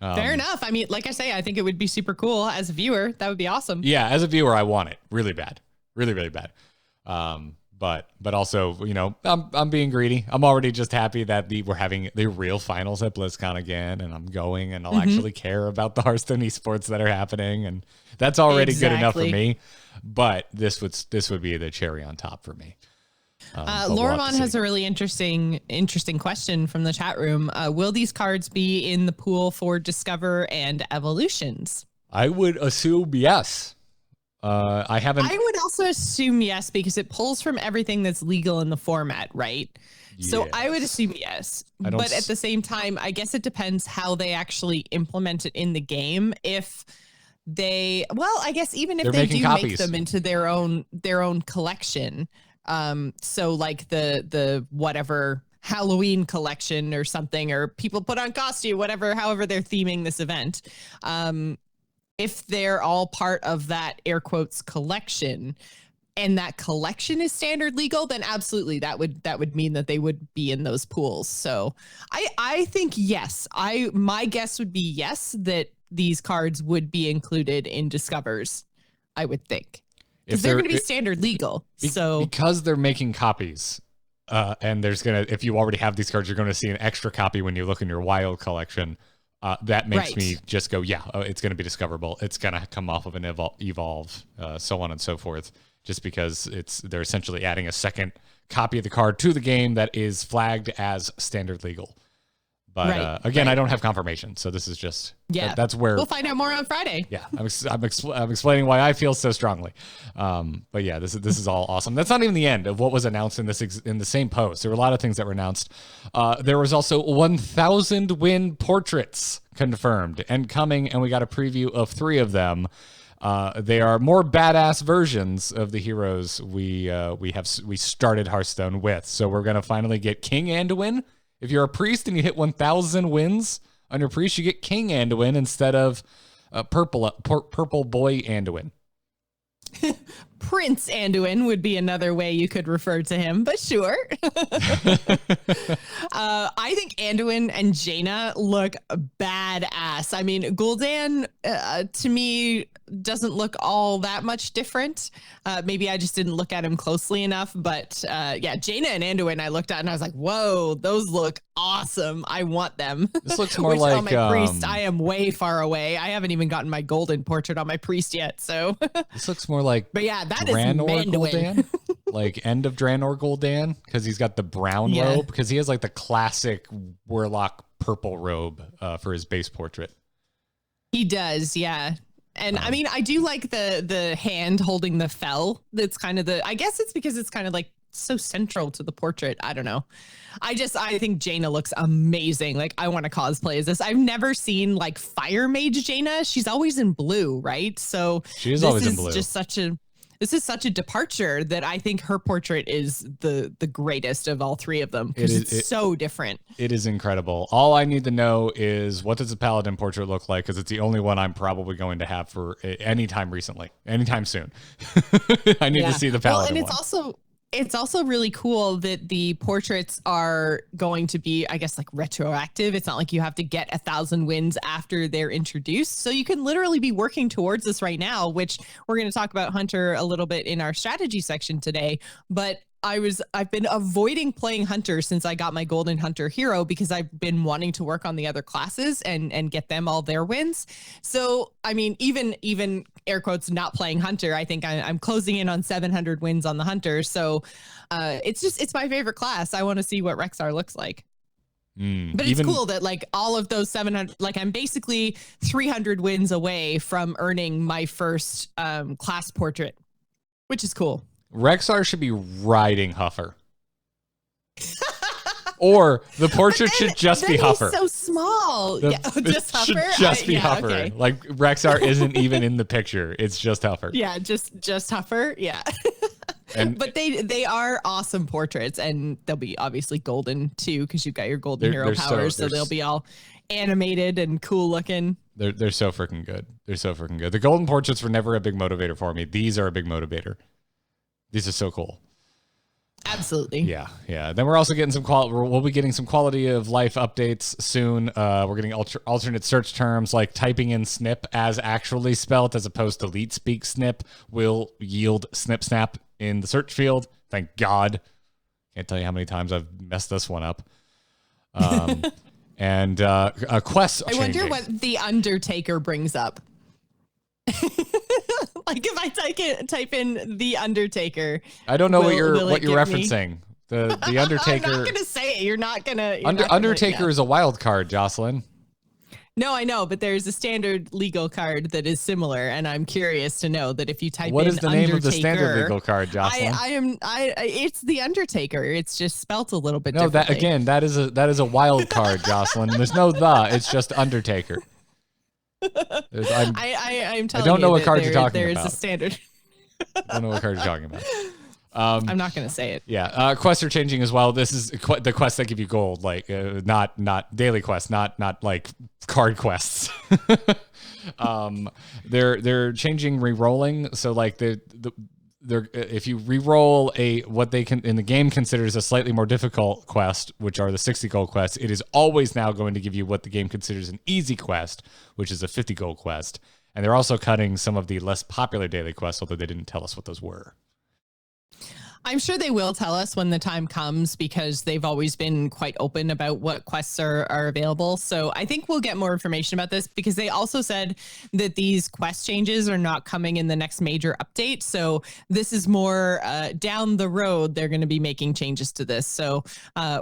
Fair enough. I mean, like I say, I think it would be super cool as a viewer. That would be awesome. Yeah, as a viewer, I want it really bad, really, really bad. But also, you know, I'm being greedy. I'm already just happy that we're having the real finals at BlizzCon again, and I'm going, and I'll actually care about the Hearthstone esports that are happening, and that's already good enough for me. But this would be the cherry on top for me. Lorimon has a really interesting question from the chat room. Will these cards be in the pool for Discover and Evolutions? I would assume yes. I would also assume yes, because it pulls from everything that's legal in the format, right? Yes. So I would assume yes. But at the same time, I guess it depends how they actually implement it in the game. If they, well, I guess even if they do make them into their own collection, so like the whatever Halloween collection or something, or people put on costume, however they're theming this event, if they're all part of that air quotes collection, and that collection is standard legal, then absolutely that would mean that they would be in those pools. So I think yes. My guess would be yes, that these cards would be included in Discovers, I would think. Because they're going to be standard legal. So because they're making copies, and if you already have these cards, you're going to see an extra copy when you look in your Wild collection. That makes me just go, it's going to be discoverable. It's going to come off of an evolve, so on and so forth. Just because they're essentially adding a second copy of the card to the game that is flagged as standard legal. But again, I don't have confirmation, so this is just that's where we'll find out more on Friday. Yeah, I'm explaining why I feel so strongly. But yeah, this is all awesome. That's not even the end of what was announced in the same post. There were a lot of things that were announced. There was also 1,000 win portraits confirmed and coming, and we got a preview of 3 of them. They are more badass versions of the heroes we started Hearthstone with. So we're gonna finally get King Anduin. If you're a priest and you hit 1,000 wins on your priest, you get King Anduin instead of Purple Boy Anduin. Prince Anduin would be another way you could refer to him, but sure. I think Anduin and Jaina look badass. I mean, Gul'dan to me doesn't look all that much different. Maybe I just didn't look at him closely enough, but Jaina and Anduin I looked at and I was like, whoa, those look awesome. I want them. This looks more like on my priest. I am way far away. I haven't even gotten my golden portrait on my priest yet. So this looks more like, but yeah, that Draenor is Gul'dan, like end of Draenor Gul'dan, because he's got the brown robe, because he has like the classic Warlock purple robe for his base portrait. He does, yeah. And I mean, I do like the hand holding the fell. That's kind of I guess it's because it's kind of like so central to the portrait. I don't know. I think Jaina looks amazing. Like, I want to cosplay as this. I've never seen like Fire Mage Jaina. She's always in blue, right? So she is always in blue. This is such a departure that I think her portrait is the greatest of all 3 of them, because it's so different. It is incredible. All I need to know is, what does the Paladin portrait look like? Because it's the only one I'm probably going to have for anytime soon. I need to see the Paladin one. It's also really cool that the portraits are going to be, I guess, like retroactive. It's not like you have to get 1,000 wins after they're introduced. So you can literally be working towards this right now, which we're going to talk about Hunter a little bit in our strategy section today. But I've been avoiding playing Hunter since I got my Golden Hunter hero, because I've been wanting to work on the other classes and get them all their wins. So, I mean, even air quotes not playing Hunter, I think I'm closing in on 700 wins on the Hunter. So it's my favorite class. I want to see what Rexxar looks like. But it's cool that like all of those 700, like I'm basically 300 wins away from earning my first class portrait, which is cool. Rexxar should be riding Huffer. Or the portrait should just be Huffer. So small. Just Huffer. Should just be Huffer. Okay. Like, Rexxar isn't even in the picture. It's just Huffer. Yeah, just Huffer. Yeah. But they are awesome portraits, and they'll be obviously golden too, because you've got your golden hero powers, so they'll be all animated and cool looking. They're so freaking good. They're so freaking good. The golden portraits were never a big motivator for me. These are a big motivator. These are so cool. Absolutely. Yeah. Then we're also getting some we'll be getting some quality of life updates soon. We're getting alternate search terms, like typing in snip as actually spelt as opposed to leet speak snip will yield snip snap in the search field. Thank God. Can't tell you how many times I've messed this one up. And quests I changing. wonder what the Undertaker brings up. Like if I type in the Undertaker, I don't know what you're give me- referencing. The Undertaker. I'm not gonna say it. You're not gonna. Undertaker is a wild card, Jocelyn. No, I know, but there's a standard legal card that is similar, and I'm curious to know that if you type What in is the name of the Undertaker, standard legal card, Jocelyn? It's the Undertaker. It's just spelt a little bit No, that differently. again, that is a wild card, Jocelyn. There's no the. It's just Undertaker. I'm telling you. I don't know what card you're talking there about. There is a standard. I don't know what card you're talking about. I'm not going to say it. Yeah, quests are changing as well. This is the quests that give you gold, like not daily quests, not like card quests. They're changing re-rolling. So like they're if you re-roll what they can in the game considers a slightly more difficult quest, which are the 60 gold quests, it is always now going to give you what the game considers an easy quest, which is a 50 gold quest. And they're also cutting some of the less popular daily quests, although they didn't tell us what those were. I'm sure they will tell us when the time comes because they've always been quite open about what quests are available. So I think we'll get more information about this because they also said that these quest changes are not coming in the next major update. So this is more down the road. They're going to be making changes to this. So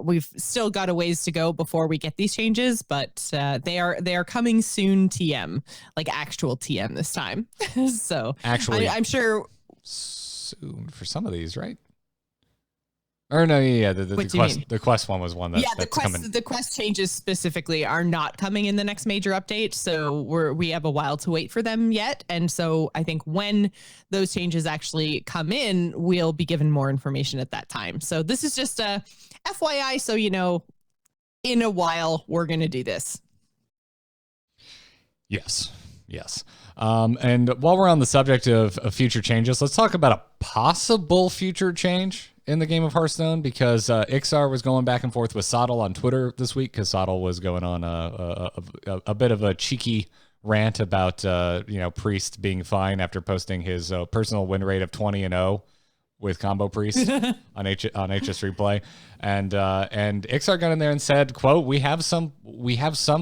we've still got a ways to go before we get these changes, but they are coming soon. TM, like actual TM this time. So actually, I'm sure soon for some of these, right? Or no, yeah, the quest one was one that's coming. The quest changes specifically are not coming in the next major update, so we have a while to wait for them yet. And so I think when those changes actually come in, we'll be given more information at that time. So this is just a FYI, so you know, in a while we're gonna do this. Yes. And while we're on the subject of future changes, let's talk about a possible future change in the game of Hearthstone, because Ixar was going back and forth with Sottle on Twitter this week because Sottle was going on a bit of a cheeky rant about Priest being fine after posting his personal win rate of 20-0 with combo Priest on HS Replay, and Ixar got in there and said, "quote We have some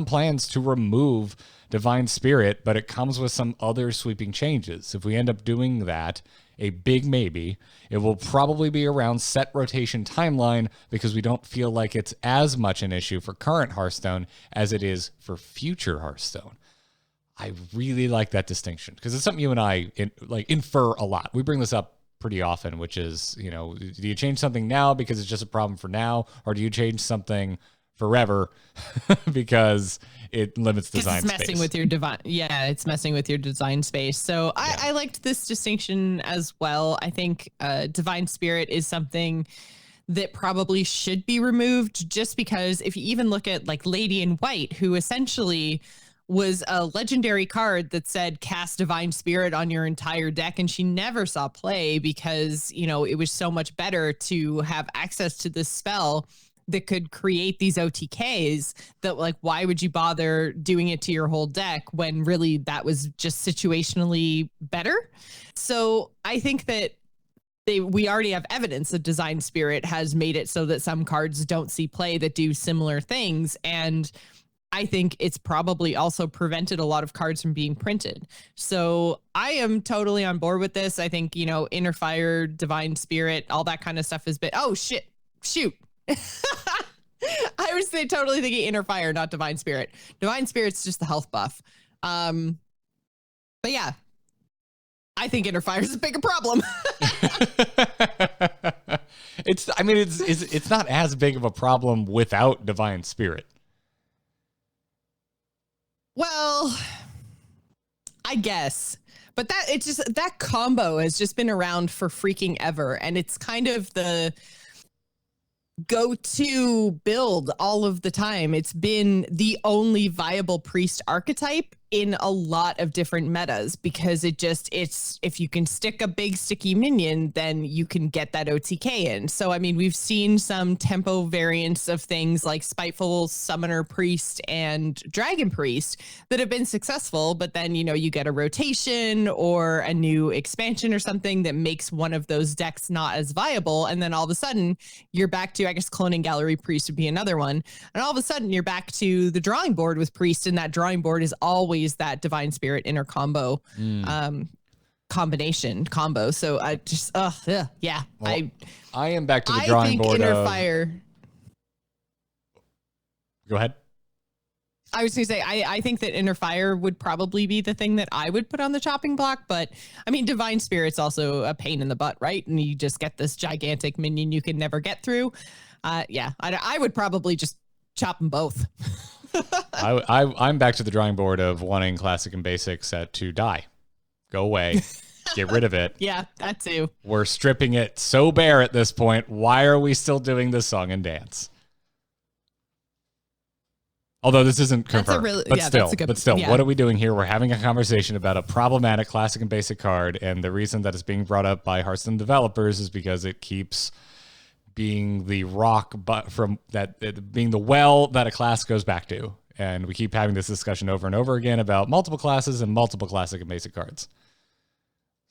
plans to remove Divine Spirit, but it comes with some other sweeping changes. If we end up doing that, a big maybe, it will probably be around set rotation timeline because we don't feel like it's as much an issue for current Hearthstone as it is for future Hearthstone." I really like that distinction because it's something you and I infer a lot. We bring this up pretty often, which is, do you change something now because it's just a problem for now, or do you change something forever because it limits design space? It's messing with your it's messing with your design space. So I liked this distinction as well. I think Divine Spirit is something that probably should be removed, just because if you even look at like Lady in White, who essentially was a legendary card that said cast Divine Spirit on your entire deck, and she never saw play because it was so much better to have access to this spell that could create these OTKs that, like, why would you bother doing it to your whole deck when really that was just situationally better? So I think that we already have evidence that Design Spirit has made it so that some cards don't see play that do similar things. And I think it's probably also prevented a lot of cards from being printed. So I am totally on board with this. I think, Inner Fire, Divine Spirit, all that kind of stuff has been, shoot. I was totally thinking Inner Fire, not Divine Spirit. Divine Spirit's just the health buff. But yeah, I think Inner Fire is a bigger problem. It's not as big of a problem without Divine Spirit. Well, I guess. But that combo has just been around for freaking ever, and it's kind of the go-to build all of the time. It's been the only viable priest archetype in a lot of different metas because it's if you can stick a big sticky minion, then you can get that OTK in. So I mean, we've seen some tempo variants of things like Spiteful Summoner Priest and Dragon Priest that have been successful, but then you get a rotation or a new expansion or something that makes one of those decks not as viable, and then all of a sudden you're back to, I guess, Cloning Gallery Priest would be another one, and all of a sudden you're back to the drawing board with Priest, and that drawing board is always that Divine Spirit inner combo combo. So I just yeah. Well, I am back to the drawing board. Inner Fire. Go ahead. I was going to say, I think that Inner Fire would probably be the thing that I would put on the chopping block, but I mean, Divine Spirit's also a pain in the butt, right? And you just get this gigantic minion you can never get through. I would probably just chop them both. I'm back to the drawing board of wanting classic and basic set to die. Go away. Get rid of it. Yeah, that too. We're stripping it so bare at this point. Why are we still doing this song and dance? Although this isn't confirmed, but still, what are we doing here? We're having a conversation about a problematic classic and basic card, and the reason that it's being brought up by Hearthstone developers is because it keeps being the rock, but from that being the well that a class goes back to. And we keep having this discussion over and over again about multiple classes and multiple classic and basic cards.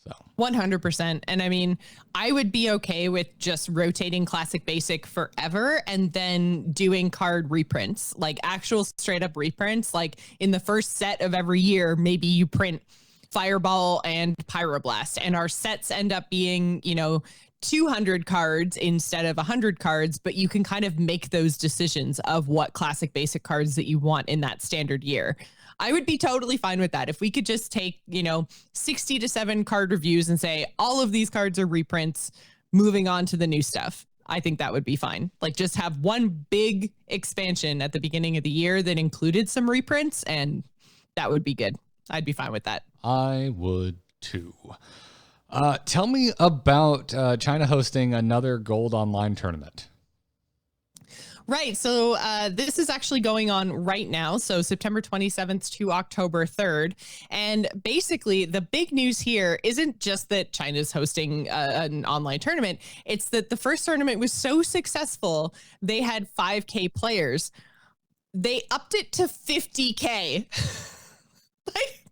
So 100%. And I mean, I would be okay with just rotating classic basic forever and then doing card reprints, like actual straight up reprints. Like in the first set of every year, maybe you print Fireball and Pyroblast, and our sets end up being, 200 cards instead of 100 cards, but you can kind of make those decisions of what classic basic cards that you want in that standard year. I would be totally fine with that. If we could just take, 60 to 7 card reviews and say, all of these cards are reprints, moving on to the new stuff. I think that would be fine. Like just have one big expansion at the beginning of the year that included some reprints, and that would be good. I'd be fine with that. I would too. Tell me about China hosting another Gold Online tournament. Right. So this is actually going on right now. So September 27th to October 3rd. And basically, the big news here isn't just that China's hosting an online tournament. It's that the first tournament was so successful, they had 5K players. They upped it to 50K.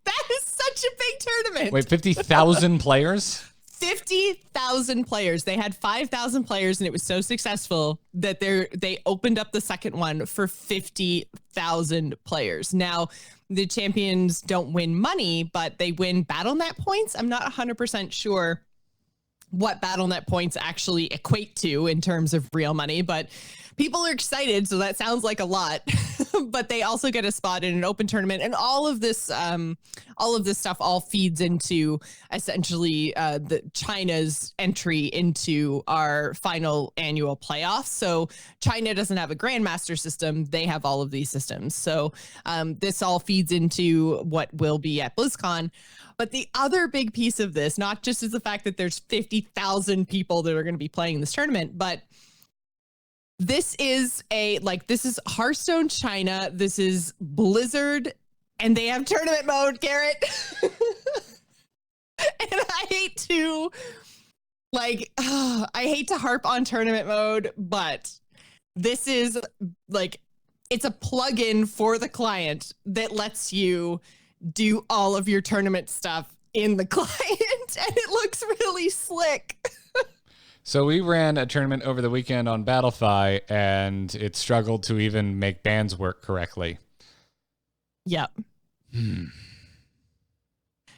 That is such a big tournament. Wait, 50,000 players? 50,000 players. They had 5,000 players, and it was so successful that they opened up the second one for 50,000 players. Now, the champions don't win money, but they win BattleNet points. I'm not 100% sure what BattleNet points actually equate to in terms of real money, but people are excited, so that sounds like a lot. But they also get a spot in an open tournament, and all of this stuff all feeds into essentially the China's entry into our final annual playoffs. So China doesn't have a grandmaster system; they have all of these systems. So this all feeds into what will be at BlizzCon. But the other big piece of this, not just is the fact that there's 50,000 people that are going to be playing this tournament, but this is Hearthstone China. This is Blizzard, and they have tournament mode, Garrett. And I hate to harp on tournament mode, but this is it's a plugin for the client that lets you do all of your tournament stuff in the client, and it looks really slick. So we ran a tournament over the weekend on Battlefy, and it struggled to even make bands work correctly. Yep.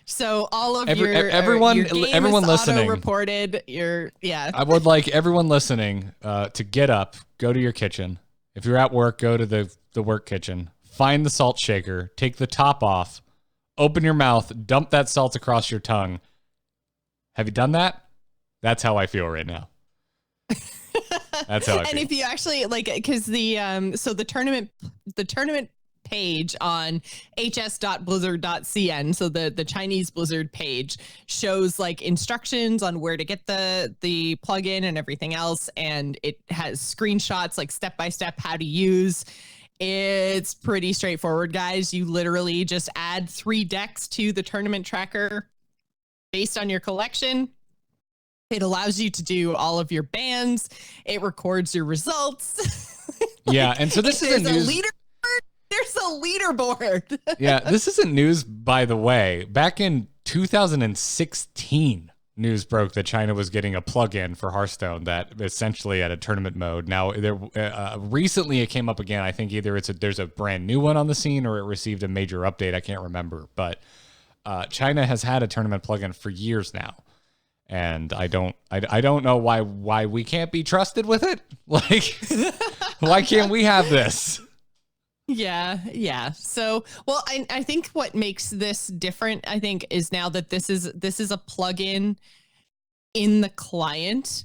So all of everyone listening reported I would like everyone listening to get up, go to your kitchen. If you're at work, go to the work kitchen, find the salt shaker, take the top off, open your mouth, dump that salt across your tongue. Have you done that? That's how I feel right now. That's how I feel. And if you actually because the tournament page on hs.blizzard.cn, so the Chinese Blizzard page shows instructions on where to get the plugin and everything else, and it has screenshots step by step how to use. It's pretty straightforward, guys. You literally just add 3 decks to the tournament tracker based on your collection. It allows you to do all of your bans. It records your results. Yeah, and so this is a news. There's a leaderboard. Yeah, this isn't news, by the way. Back in 2016, news broke that China was getting a plugin for Hearthstone that essentially had a tournament mode. Now, recently it came up again. I think either there's a brand new one on the scene or it received a major update. I can't remember, but China has had a tournament plugin for years now. And I don't know why we can't be trusted with it. Like, why can't we have this? Yeah. So, well, I think what makes this different, I think, is now that this is a plugin in the client.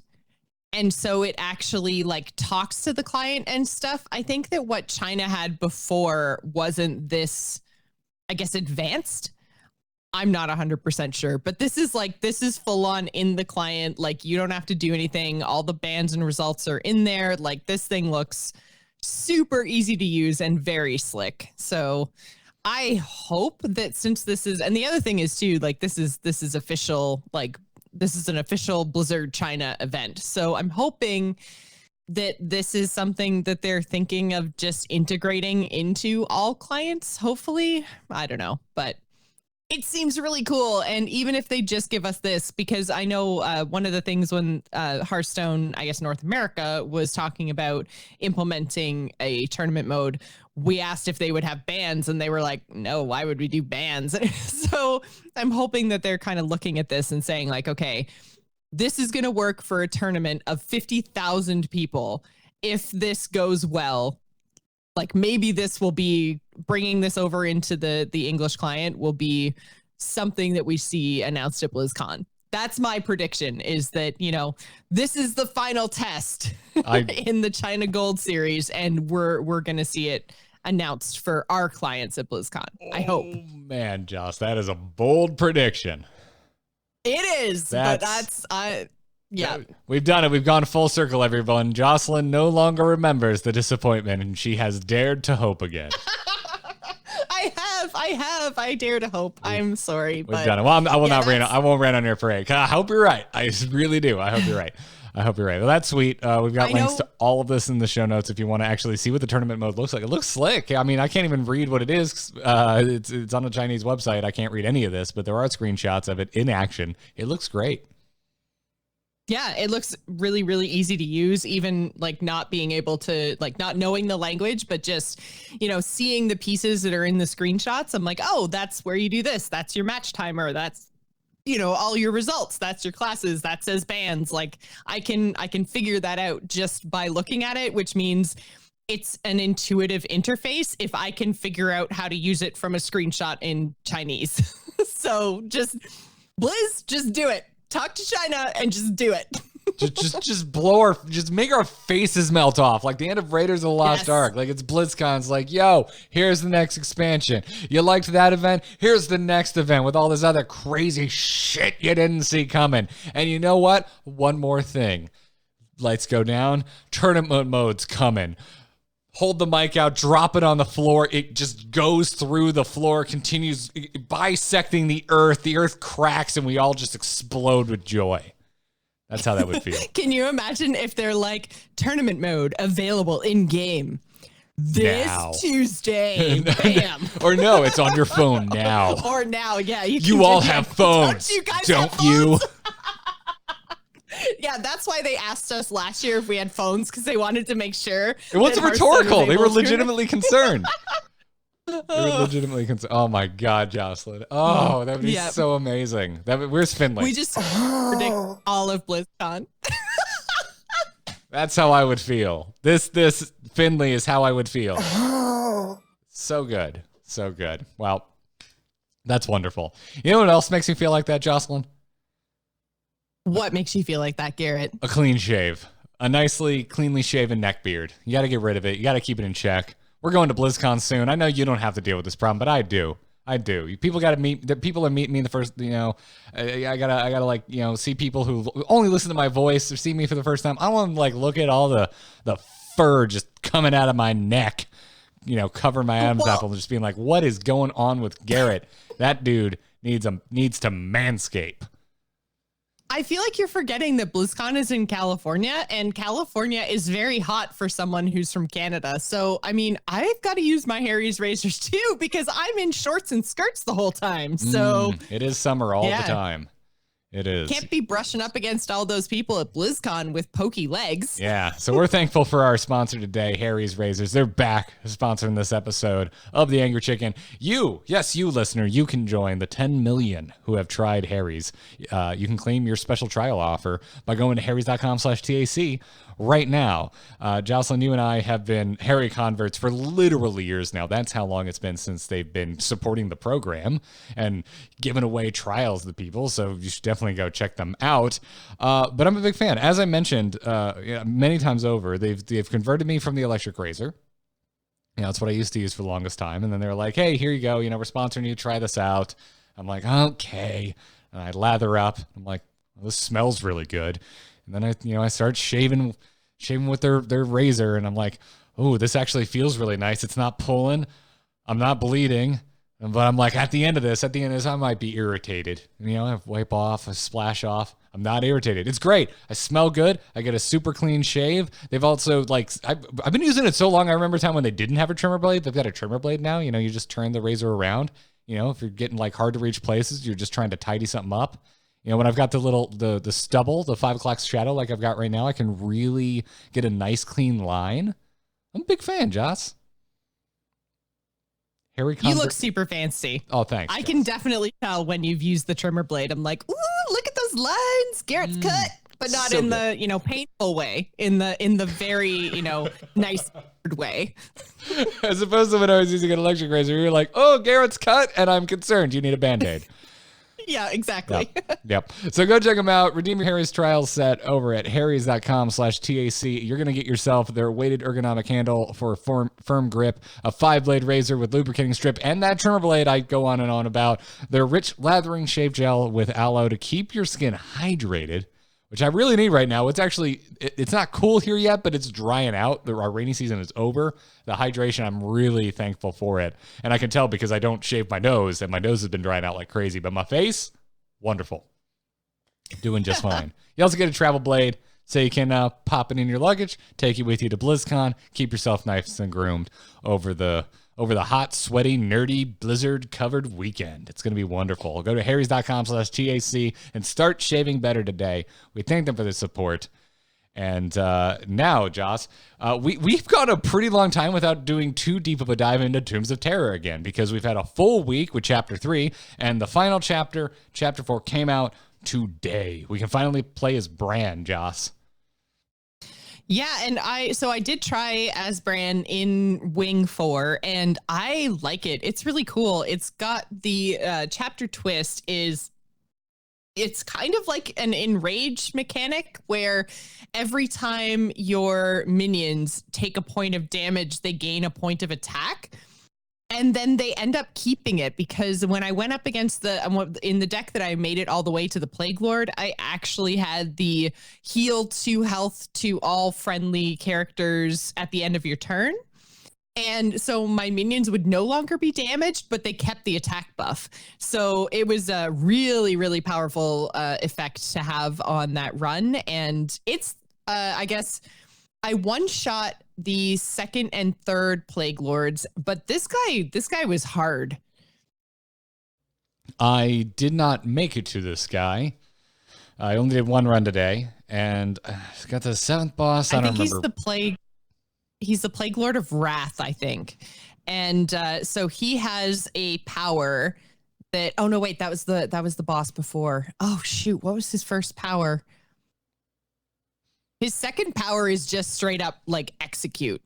And so it actually like talks to the client and stuff. I think that what China had before wasn't this, I guess, advanced. I'm not 100% sure, but this is full on in the client. Like, you don't have to do anything. All the bans and results are in there. Like, this thing looks super easy to use and very slick. So I hope that since this is, and the other thing is too, like, this is official, like, this is an official Blizzard China event. So I'm hoping that this is something that they're thinking of just integrating into all clients. Hopefully, I don't know, but it seems really cool. And even if they just give us this, because I know one of the things when Hearthstone, I guess North America, was talking about implementing a tournament mode, we asked if they would have bans and they were like, no, why would we do bans? So I'm hoping that they're kind of looking at this and saying like, okay, this is going to work for a tournament of 50,000 people. If this goes well, like maybe this will be bringing this over into the English client will be something that we see announced at BlizzCon. That's my prediction, is that, you know, this is the final test in the China Gold series, and we're going to see it announced for our clients at BlizzCon. I hope. Oh man, Joce, that is a bold prediction. It is, but yeah. We've done it. We've gone full circle, everyone. Jocelyn no longer remembers the disappointment, and she has dared to hope again. I dare to hope. I'm sorry. We've done it. Well, I won't rant on your parade. I hope you're right. I really do. I hope you're right. Well, that's sweet. We've got links to all of this in the show notes if you want to actually see what the tournament mode looks like. It looks slick. I mean, I can't even read what it is. It's on a Chinese website. I can't read any of this, but there are screenshots of it in action. It looks great. Yeah, it looks really, really easy to use, even like not being able to, like, not knowing the language, but just, you know, seeing the pieces that are in the screenshots. I'm like, oh, that's where you do this. That's your match timer. That's, you know, all your results. That's your classes. That says bans. Like, I can figure that out just by looking at it, which means it's an intuitive interface if I can figure out how to use it from a screenshot in Chinese. So just Blizz, just do it. Talk to China and just do it. just make our faces melt off like the end of Raiders of the Lost Ark. Like, it's BlizzCon. It's like, yo, here's the next expansion. You liked that event? Here's the next event with all this other crazy shit you didn't see coming. And you know what? One more thing. Lights go down. Tournament mode's coming. Hold the mic out, drop it on the floor. It just goes through the floor, continues bisecting the earth. The earth cracks, and we all just explode with joy. That's how that would feel. Can you imagine if they're like, tournament mode available in game this Tuesday? Bam. Or no, it's on your phone now. Or now, yeah. You all have phones. Don't you guys Don't have phones? you? Yeah, that's why they asked us last year if we had phones, because they wanted to make sure. It wasn't rhetorical. They were legitimately concerned. Oh my God, Jocelyn. Oh, that would be so amazing. Where's Finley? We just predict all of BlizzCon. That's how I would feel. This Finley is how I would feel. So good. So good. Well, that's wonderful. You know what else makes me feel like that, Jocelyn? What makes you feel like that, Garrett? A clean shave. A nicely, cleanly shaven neck beard. You got to get rid of it. You got to keep it in check. We're going to BlizzCon soon. I know you don't have to deal with this problem, but I do. People got to meet. The people are meeting me in the first. You know, I gotta like, you know, see people who only listen to my voice or see me for the first time. I want to like look at all the fur just coming out of my neck, cover my Adam's apple and just being like, what is going on with Garrett? That dude needs to manscape. I feel like you're forgetting that BlizzCon is in California, and California is very hot for someone who's from Canada. So, I mean, I've got to use my Harry's razors too, because I'm in shorts and skirts the whole time. So it is summer all the time. It is. Can't be brushing up against all those people at BlizzCon with pokey legs. Yeah. So we're thankful for our sponsor today, Harry's Razors. They're back sponsoring this episode of The Angry Chicken. You listener, you can join the 10 million who have tried Harry's. You can claim your special trial offer by going to harrys.com/TAC right now. Jocelyn, you and I have been Harry converts for literally years now. That's how long it's been since they've been supporting the program and giving away trials to people. So you should definitely go check them out. But I'm a big fan. As I mentioned many times over, they've converted me from the electric razor. That's what I used to use for the longest time. And then they were like, hey, here you go. We're sponsoring you. Try this out. I'm like, okay. And I lather up. I'm like, well, this smells really good. And then I start shaving with their razor, and I'm like, oh, this actually feels really nice. It's not pulling. I'm not bleeding. But I'm like, at the end of this, I might be irritated. I wipe off, I splash off. I'm not irritated. It's great. I smell good. I get a super clean shave. They've also, I've been using it so long. I remember a time when they didn't have a trimmer blade. They've got a trimmer blade now. You just turn the razor around. If you're getting hard to reach places, you're just trying to tidy something up. When I've got the stubble, the 5 o'clock shadow like I've got right now, I can really get a nice clean line. I'm a big fan, Joss. Harry You look super fancy. Oh, thanks. I can definitely tell when you've used the trimmer blade. I'm like, ooh, look at those lines. Garrett's cut, but not so in good. The painful way. In the very nice way. As opposed to when I was using an electric razor, you're like, oh, Garrett's cut, and I'm concerned. You need a Band-Aid. Yeah, exactly. Yep. So go check them out. Redeem your Harry's trial set over at harrys.com/TAC. You're going to get yourself their weighted ergonomic handle for a firm grip, a 5-blade razor with lubricating strip, and that trimmer blade I go on and on about. Their rich lathering shave gel with aloe to keep your skin hydrated, which I really need right now. It's not cool here yet, but it's drying out. Our rainy season is over. The hydration, I'm really thankful for it. And I can tell because I don't shave my nose, and my nose has been drying out like crazy. But my face, wonderful. Doing just fine. You also get a travel blade, so you can pop it in your luggage, take it with you to BlizzCon, keep yourself nice and groomed over the hot, sweaty, nerdy, blizzard-covered weekend. It's going to be wonderful. Go to harrys.com/TAC and start shaving better today. We thank them for the support. And now, Joss, we've gone a pretty long time without doing too deep of a dive into Tombs of Terror again, because we've had a full week with Chapter 3, and the final chapter, Chapter 4, came out today. We can finally play as Bran, Joss. Yeah, and I did try as Bran in Wing 4, and I like it. It's really cool. It's got the chapter twist it's kind of like an enrage mechanic where every time your minions take a point of damage, they gain a point of attack. And then they end up keeping it, because when I went up against in the deck that I made it all the way to the Plague Lord, I actually had the heal 2 health to all friendly characters at the end of your turn. And so my minions would no longer be damaged, but they kept the attack buff. So it was a really, really powerful effect to have on that run. And it's, I guess, I one-shot the 2nd and 3rd Plague Lords, but this guy was hard. I did not make it to this guy. I only did one run today, and got the 7th boss. I don't remember. He's the Plague Lord of Wrath, I think. And so he has a power that, oh no, wait, that was the boss before. Oh shoot, what was his first power? His second power is just straight up like execute.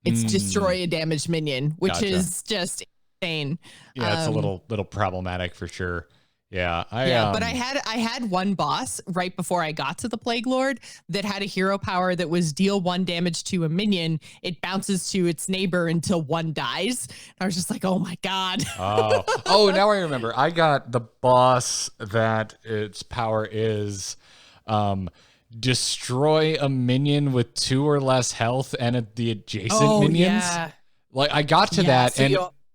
It's destroy a damaged minion, which is just insane. Yeah, it's a little problematic for sure. Yeah, but I had one boss right before I got to the Plague Lord that had a hero power that was deal 1 damage to a minion. It bounces to its neighbor until 1 dies. I was just like, oh my god. Oh, now I remember. I got the boss that its power is destroy a minion with 2 or less health and the adjacent minions. Yeah. Like I got to that,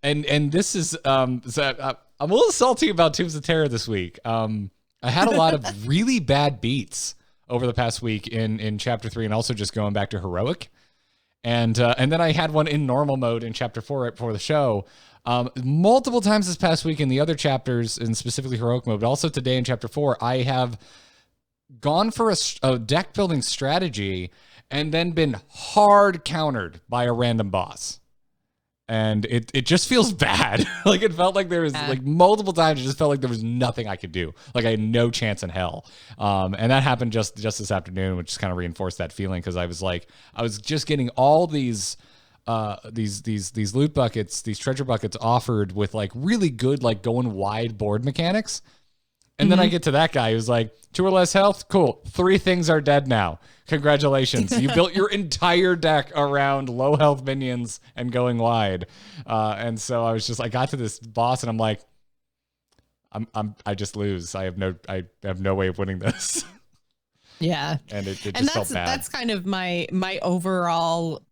and this is so I'm a little salty about Tombs of Terror this week. I had a lot of really bad beats over the past week in chapter 3, and also just going back to heroic, and then I had one in normal mode in chapter 4 right before the show. Multiple times this past week in the other chapters, and specifically heroic mode, but also today in chapter 4, I have gone for a deck building strategy and then been hard countered by a random boss. And it just feels bad. Like it felt like there was like multiple times. It just felt like there was nothing I could do. Like I had no chance in hell. And that happened just this afternoon, which just kind of reinforced that feeling. Cause I was just getting all these loot buckets, these treasure buckets offered with like really good, like going wide board mechanics. And then I get to that guy who's like 2 or less health. Cool. 3 things are dead now. Congratulations. You built your entire deck around low health minions and going wide. And so I got to this boss and I'm like, I just lose. I have no way of winning this. Yeah. And it just felt bad. That's kind of my overall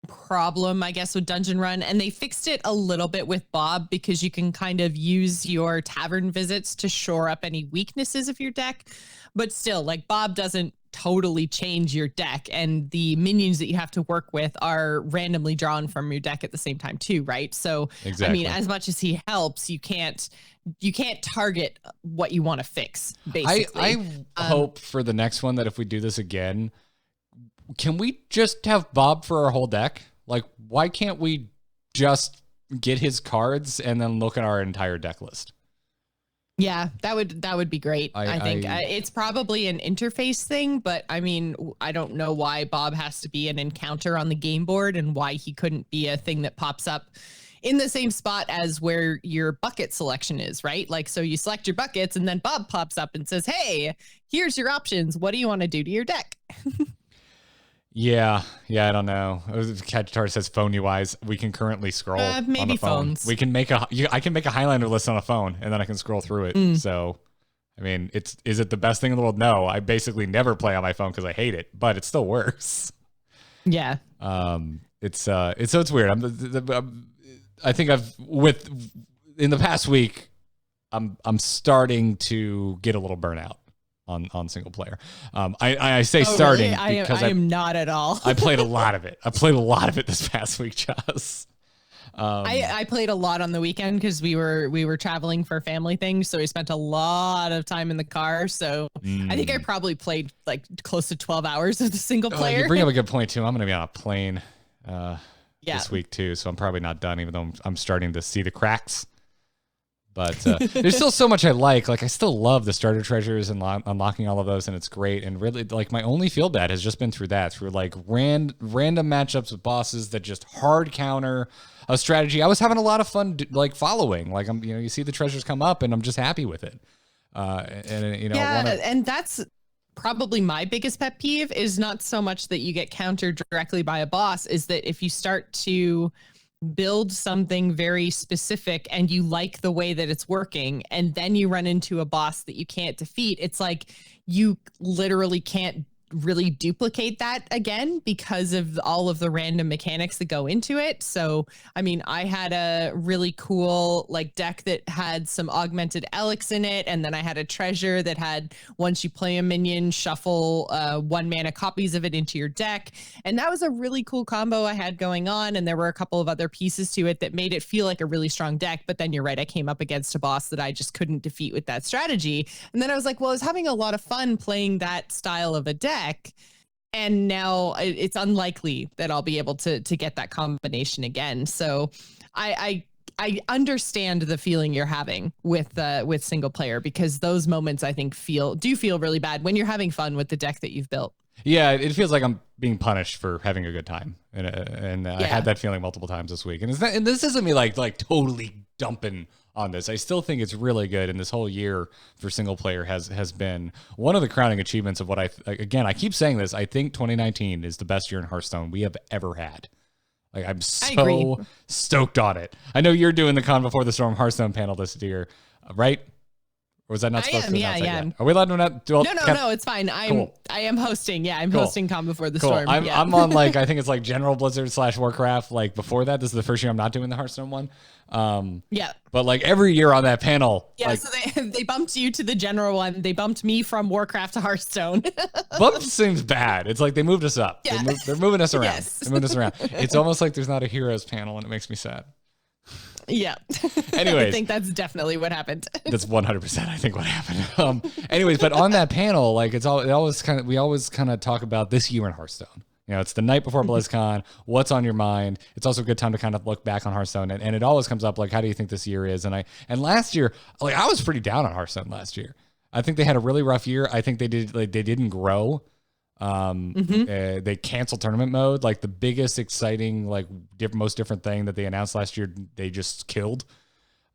problem, I guess, with Dungeon Run. And they fixed it a little bit with Bob because you can kind of use your tavern visits to shore up any weaknesses of your deck. But still, like Bob doesn't totally change your deck, and the minions that you have to work with are randomly drawn from your deck at the same time too, right? So exactly. I mean, as much as he helps, you can't target what you want to fix, basically. I hope for the next one that if we do this again, can we just have Bob for our whole deck? Like, why can't we just get his cards and then look at our entire deck list? Yeah, that would be great. I think it's probably an interface thing, but I mean, I don't know why Bob has to be an encounter on the game board and why he couldn't be a thing that pops up in the same spot as where your bucket selection is, right? Like, so you select your buckets and then Bob pops up and says, hey, here's your options. What do you want to do to your deck? Yeah, I don't know. Catchtar says phone wise, we can currently scroll maybe on the phone. Phones. We can I can make a Highlander list on a phone and then I can scroll through it. So, I mean, is it the best thing in the world? No, I basically never play on my phone because I hate it, but it still works. Yeah. It's weird. I think in the past week, I'm starting to get a little burnout on single player. I say starting really? because I am not at all. I played a lot of it. I played a lot of it this past week, Joce. I played a lot on the weekend because we were traveling for family things, so we spent a lot of time in the car. So I think I probably played like close to 12 hours of the single player. You bring up a good point too. I'm going to be on a plane this week too, so I'm probably not done, even though I'm starting to see the cracks. But there's still so much I like. Like, I still love the starter treasures and unlocking all of those, and it's great. And really, like, my only feel bad has just been through like random matchups with bosses that just hard counter a strategy. I was having a lot of fun, like, following. Like, you see the treasures come up, and I'm just happy with it. And that's probably my biggest pet peeve is not so much that you get countered directly by a boss, is that if you start to build something very specific and you like the way that it's working and then you run into a boss that you can't defeat, it's like you literally can't really duplicate that again because of all of the random mechanics that go into it. So, I mean, I had a really cool like deck that had some augmented Elix in it, and then I had a treasure that had, once you play a minion, shuffle 1 mana copies of it into your deck, and that was a really cool combo I had going on. And there were a couple of other pieces to it that made it feel like a really strong deck. But then you're right, I came up against a boss that I just couldn't defeat with that strategy, and then I was like, well, I was having a lot of fun playing that style of a deck, and now it's unlikely that I'll be able to get that combination again. So I understand the feeling you're having with single player, because those moments I think do feel really bad when you're having fun with the deck that you've built. Yeah, it feels like I'm being punished for having a good time, and I had that feeling multiple times this week. And this isn't me like totally dumping on this. I still think it's really good, and this whole year for single player has been one of the crowning achievements of what I keep saying this. I think 2019 is the best year in Hearthstone we have ever had. Like, I'm so stoked on it. I know you're doing the Con Before the Storm Hearthstone panel this year, right? Or was that not supposed to announce that yeah. yet? Are we allowed to announce? Well, No, it's fine. I am hosting. Yeah, I'm hosting Calm Before the Storm. I'm on like, I think it's like General Blizzard / Warcraft. Like before that, this is the first year I'm not doing the Hearthstone one. Yeah. But like every year on that panel. Yeah, like, so they bumped you to the general one. They bumped me from Warcraft to Hearthstone. bump seems bad. It's like they moved us up. Yeah. They're moving us around. Yes. They're moving us around. It's almost like there's not a heroes panel and it makes me sad. Yeah. Anyways. I think that's definitely what happened. That's 100% I think what happened. Anyways, but on that panel, like we always kind of talk about this year in Hearthstone. You know, it's the night before BlizzCon. What's on your mind? It's also a good time to kind of look back on Hearthstone, and it always comes up like, how do you think this year is? And last year, like I was pretty down on Hearthstone last year. I think they had a really rough year. I think they didn't grow. They canceled tournament mode. Like the biggest exciting, like most different thing that they announced last year, they just killed.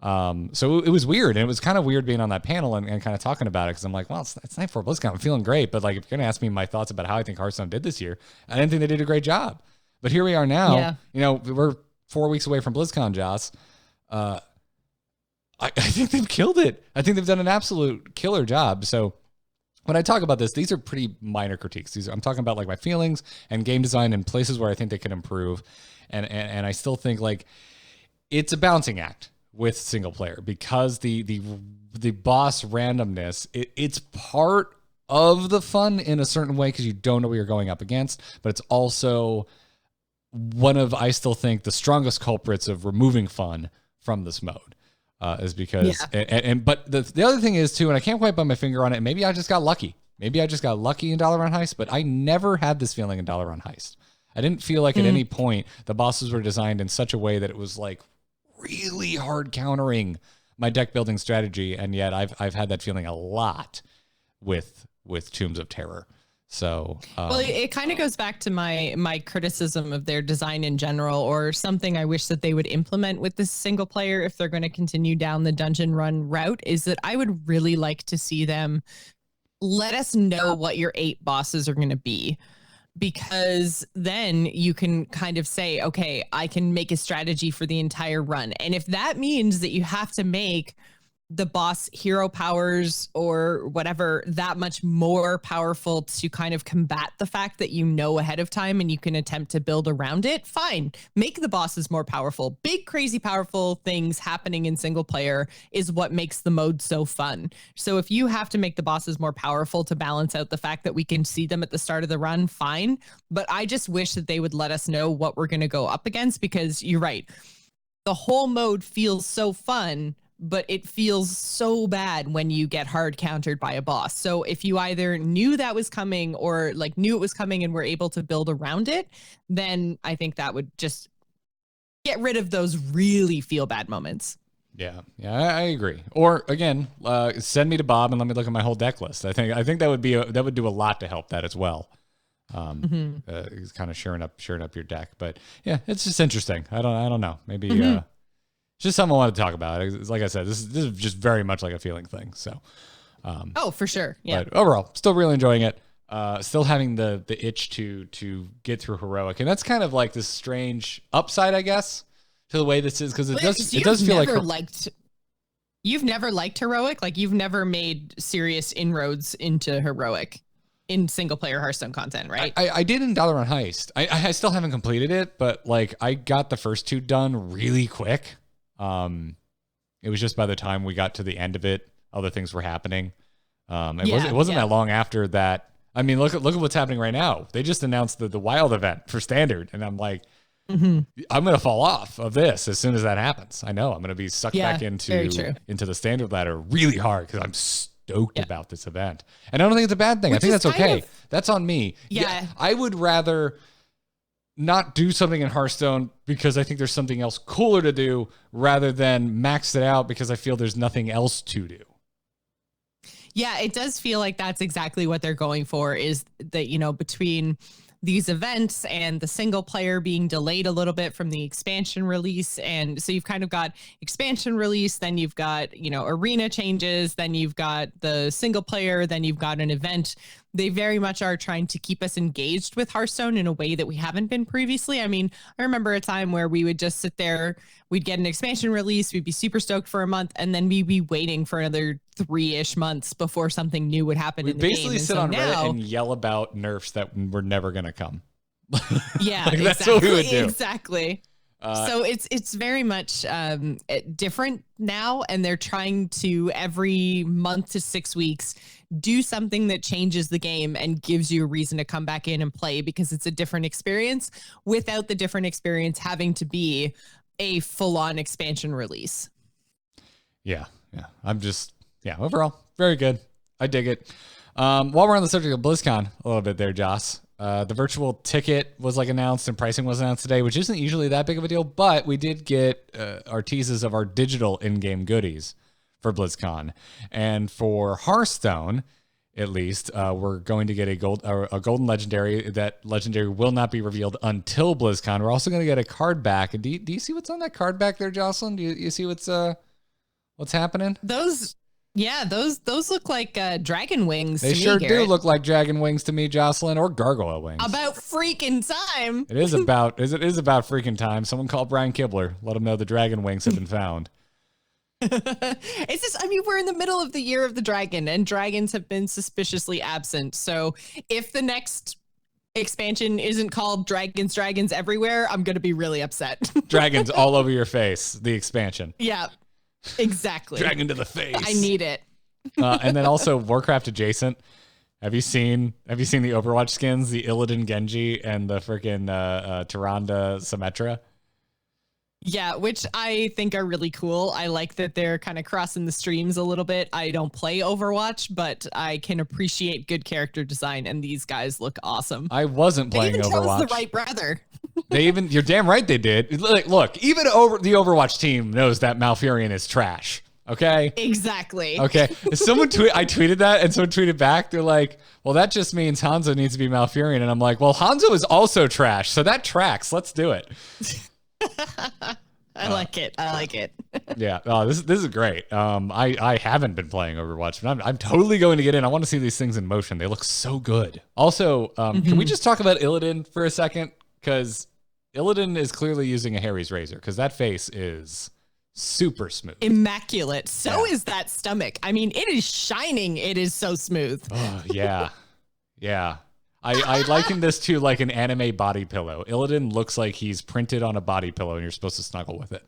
So it was weird, and it was kind of weird being on that panel and kind of talking about it, because I'm like, well, it's night before BlizzCon. I'm feeling great, but like if you're gonna ask me my thoughts about how I think Hearthstone did this year, I didn't think they did a great job. But here we are now. Yeah. You know, we're 4 weeks away from BlizzCon, Joce. I think they've killed it. I think they've done an absolute killer job. So when I talk about this, these are pretty minor critiques. I'm talking about like my feelings and game design and places where I think they could improve. And I still think like it's a balancing act with single player, because the boss randomness, it's part of the fun in a certain way, because you don't know what you're going up against, but it's also one of, I still think, the strongest culprits of removing fun from this mode. Is because, but the other thing is too, and I can't quite put my finger on it, and maybe I just got lucky. Maybe I just got lucky in Dollar Run Heist, but I never had this feeling in Dollar Run Heist. I didn't feel like at any point the bosses were designed in such a way that it was like really hard countering my deck building strategy, and yet I've had that feeling a lot with Tombs of Terror. So well, it kind of goes back to my criticism of their design in general, or something I wish that they would implement with this single player if they're going to continue down the dungeon run route, is that I would really like to see them let us know what your 8 bosses are going to be, because then you can kind of say, okay, I can make a strategy for the entire run. And if that means that you have to make the boss hero powers or whatever that much more powerful to kind of combat the fact that you know ahead of time and you can attempt to build around it, fine. Make the bosses more powerful. Big, crazy, powerful things happening in single player is what makes the mode so fun. So if you have to make the bosses more powerful to balance out the fact that we can see them at the start of the run, fine. But I just wish that they would let us know what we're going to go up against, because you're right. The whole mode feels so fun, but it feels so bad when you get hard countered by a boss. So if you either knew that was coming or like knew it was coming and were able to build around it, then I think that would just get rid of those really feel bad moments. Yeah, I agree. Or again, send me to Bob and let me look at my whole deck list. I think that would do a lot to help that as well. It's kind of sharing up your deck. But yeah, it's just interesting. I don't know. Maybe just something I wanted to talk about. It's like I said, this is just very much like a feeling thing. So, oh, for sure. Yeah. But overall, still really enjoying it. Still having the itch to get through heroic, and that's kind of like this strange upside, I guess, to the way this is, because it does feel like you've never liked heroic. Like you've never made serious inroads into heroic in single player Hearthstone content, right? I did in Dollar Run Heist. I still haven't completed it, but like I got the first 2 done really quick. It was just by the time we got to the end of it, other things were happening. It wasn't that long after that. I mean, look at what's happening right now. They just announced the wild event for standard, and I'm like, I'm gonna fall off of this as soon as that happens. I know I'm gonna be sucked back into the standard ladder really hard, because I'm stoked about this event, and I don't think it's a bad thing. I think that's okay. That's on me. Yeah, I would rather not do something in Hearthstone because I think there's something else cooler to do, rather than max it out because I feel there's nothing else to do. Yeah, it does feel like that's exactly what they're going for, is that, you know, between these events and the single player being delayed a little bit from the expansion release. And so you've kind of got expansion release, then you've got, you know, arena changes, then you've got the single player, then you've got an event they very much are trying to keep us engaged with Hearthstone in a way that we haven't been previously. I mean, I remember a time where we would just sit there, we'd get an expansion release, we'd be super stoked for a month, and then we'd be waiting for another 3-ish months before something new would happen in the game. We basically sit on Reddit and yell about nerfs that were never going to come. Yeah, like, that's what we would do. Exactly. So it's very much different now, and they're trying to every month to 6 weeks do something that changes the game and gives you a reason to come back in and play, because it's a different experience without the different experience having to be a full-on expansion release. Yeah. Overall, very good. I dig it. While we're on the subject of BlizzCon a little bit there, Joce, the virtual ticket was announced and pricing was announced today, which isn't usually that big of a deal, but we did get our teases of our digital in-game goodies for BlizzCon. And for Hearthstone, at least, we're going to get a golden legendary. That legendary will not be revealed until BlizzCon. We're also going to get a card back. Do you see what's on that card back there, Jocelyn? Do you see what's happening? Those look like dragon wings. They sure do look like dragon wings to me, Jocelyn, or gargoyle wings. About freaking time. It is about freaking time. Someone call Brian Kibler. Let him know the dragon wings have been found. It's just, I mean, we're in the middle of the year of the dragon, and dragons have been suspiciously absent. So if the next expansion isn't called Dragons Everywhere, I'm going to be really upset. Dragons all over your face, the expansion. Yeah, exactly. Dragon to the face. I need it. And then also Warcraft adjacent. Have you seen the Overwatch skins, the Illidan Genji and the freaking Tyrande Symmetra? Yeah, which I think are really cool. I like that they're kind of crossing the streams a little bit. I don't play Overwatch, but I can appreciate good character design, and these guys look awesome. I wasn't playing Overwatch. They even chose the right brother. You're damn right they did. Look, even the Overwatch team knows that Malfurion is trash. Okay. Exactly. Okay. I tweeted that, and someone tweeted back. They're like, "Well, that just means Hanzo needs to be Malfurion," and I'm like, "Well, Hanzo is also trash, so that tracks. Let's do it." I like it. Yeah. Oh, this is great. I haven't been playing Overwatch, but I'm totally going to get in. I want to see these things in motion. They look so good. Also, can we just talk about Illidan for a second? Because Illidan is clearly using a Harry's razor, because that face is super smooth. Immaculate. So is that stomach. I mean, it is shining. It is so smooth. Oh, yeah. Yeah. I liken this to like an anime body pillow. Illidan looks like he's printed on a body pillow and you're supposed to snuggle with it.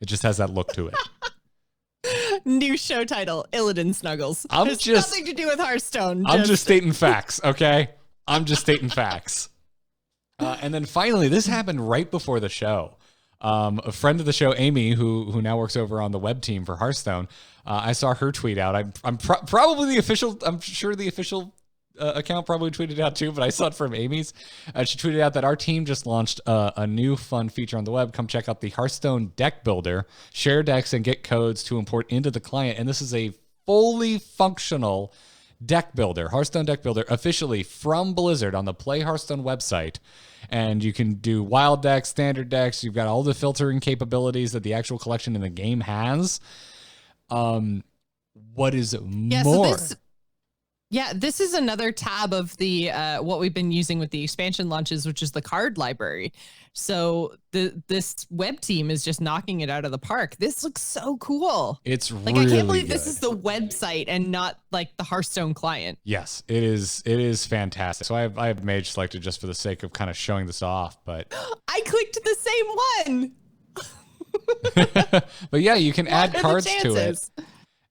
It just has that look to it. New show title, Illidan Snuggles. There's nothing to do with Hearthstone. I'm just stating facts, okay? I'm just stating facts. And then finally, this happened right before the show. A friend of the show, Amy, who now works over on the web team for Hearthstone, I saw her tweet out. I'm sure the official account probably tweeted out too, but I saw it from Amy's. She tweeted out that our team just launched a new fun feature on the web. Come check out the Hearthstone Deck Builder. Share decks and get codes to import into the client. And this is a fully functional deck builder, Hearthstone Deck Builder, officially from Blizzard on the Play Hearthstone website. And you can do wild decks, standard decks. You've got all the filtering capabilities that the actual collection in the game has. What is more? This is another tab of the what we've been using with the expansion launches, which is the card library. So this web team is just knocking it out of the park. This looks so cool. It's like really I can't believe good. This is the website and not like the Hearthstone client. Yes, it is. It is fantastic. So I have Mage selected just for the sake of kind of showing this off, but I clicked the same one. But yeah, you can add cards to it.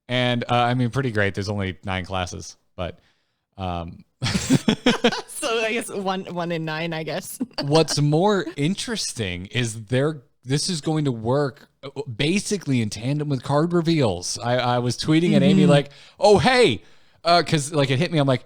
And I mean, pretty great. There's only 9 classes. But so I guess one in 9, I guess. What's more interesting is this is going to work basically in tandem with card reveals. I was tweeting at Amy like, "Oh hey," because like it hit me. I'm like,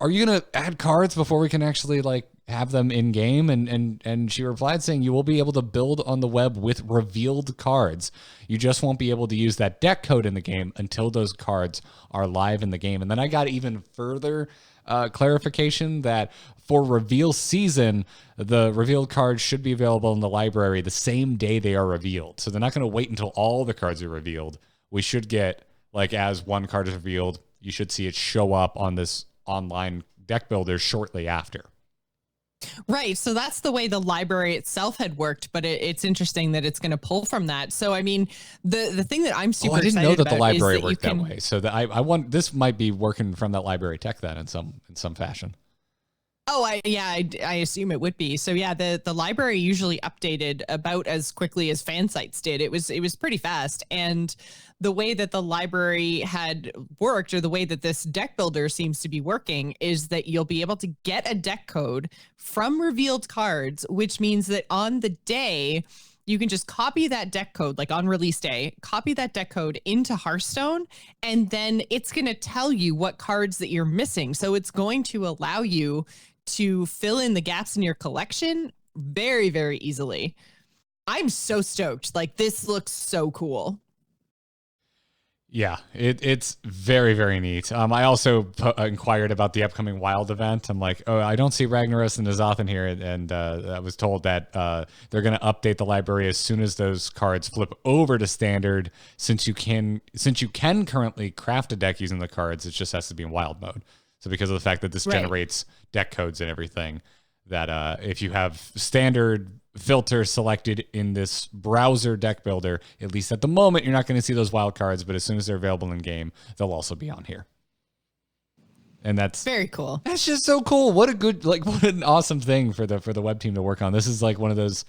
are you gonna add cards before we can actually like have them in game? And she replied saying, "You will be able to build on the web with revealed cards. You just won't be able to use that deck code in the game until those cards are live in the game." And then I got even further clarification that for reveal season, the revealed cards should be available in the library the same day they are revealed. So they're not going to wait until all the cards are revealed. We should get, like, as one card is revealed, you should see it show up on this online deck builders shortly after. Right. So that's the way the library itself had worked, but it's interesting that it's going to pull from that. So, I mean, the thing that I'm super excited about I didn't know that the library is that worked that way. So that I want, this might be working from that library tech then in some fashion. Oh, I assume it would be. So yeah, the library usually updated about as quickly as fan sites did. It was pretty fast. And the way that the library had worked, or the way that this deck builder seems to be working, is that you'll be able to get a deck code from revealed cards, which means that on the day you can just copy that deck code, like on release day, copy that deck code into Hearthstone, and then it's going to tell you what cards that you're missing. So it's going to allow you to fill in the gaps in your collection very, very easily. I'm so stoked. Like, this looks so cool. Yeah, it's very, very neat. I also inquired about the upcoming Wild event. I'm like, oh, I don't see Ragnaros and Azoth in here. And I was told that they're going to update the library as soon as those cards flip over to Standard. Since you can currently craft a deck using the cards, it just has to be in Wild mode. So because of the fact that this generates deck codes and everything, that if you have Standard filter selected in this browser deck builder, at least at the moment, you're not going to see those wild cards, but as soon as they're available in game, they'll also be on here. And that's very cool. That's just so cool. What an awesome thing for the web team to work on. This is like one of those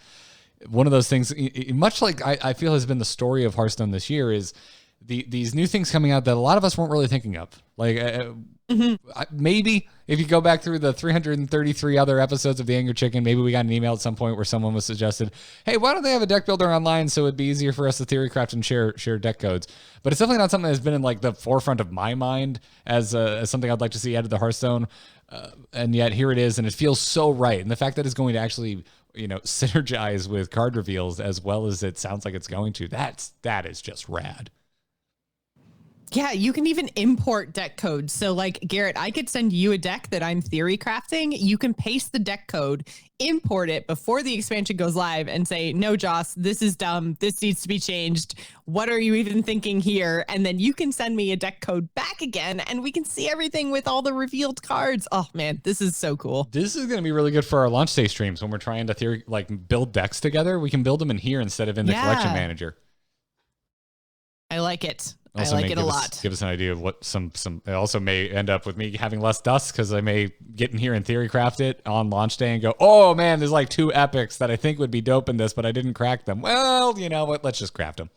things, much like I feel has been the story of Hearthstone this year, is these new things coming out that a lot of us weren't really thinking of. Like maybe if you go back through the 333 other episodes of The Angry Chicken, maybe we got an email at some point where someone was suggested, hey, why don't they have a deck builder online so it'd be easier for us to theory craft and share deck codes? But it's definitely not something that's been in like the forefront of my mind as something I'd like to see added to Hearthstone. And yet here it is, and it feels so right. And the fact that it's going to actually, synergize with card reveals as well as it sounds like it's going to, that is just rad. Yeah, you can even import deck codes. So like, Garrett, I could send you a deck that I'm theory crafting. You can paste the deck code, import it before the expansion goes live, and say, no, Joce, this is dumb. This needs to be changed. What are you even thinking here? And then you can send me a deck code back again, and we can see everything with all the revealed cards. Oh, man, this is so cool. This is going to be really good for our launch day streams when we're trying to build decks together. We can build them in here instead of in the collection manager. I like it. Also I like it a lot. Give us an idea of what some. It also may end up with me having less dust because I may get in here and theory craft it on launch day and go, oh man, there's like 2 epics that I think would be dope in this, but I didn't crack them. Well, you know what? Let's just craft them.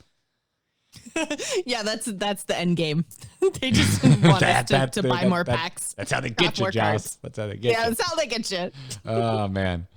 Yeah, that's the end game. They just want us to buy more packs. That's how they get you, Joce. That's how they get you. Yeah, that's how they get you. Oh man.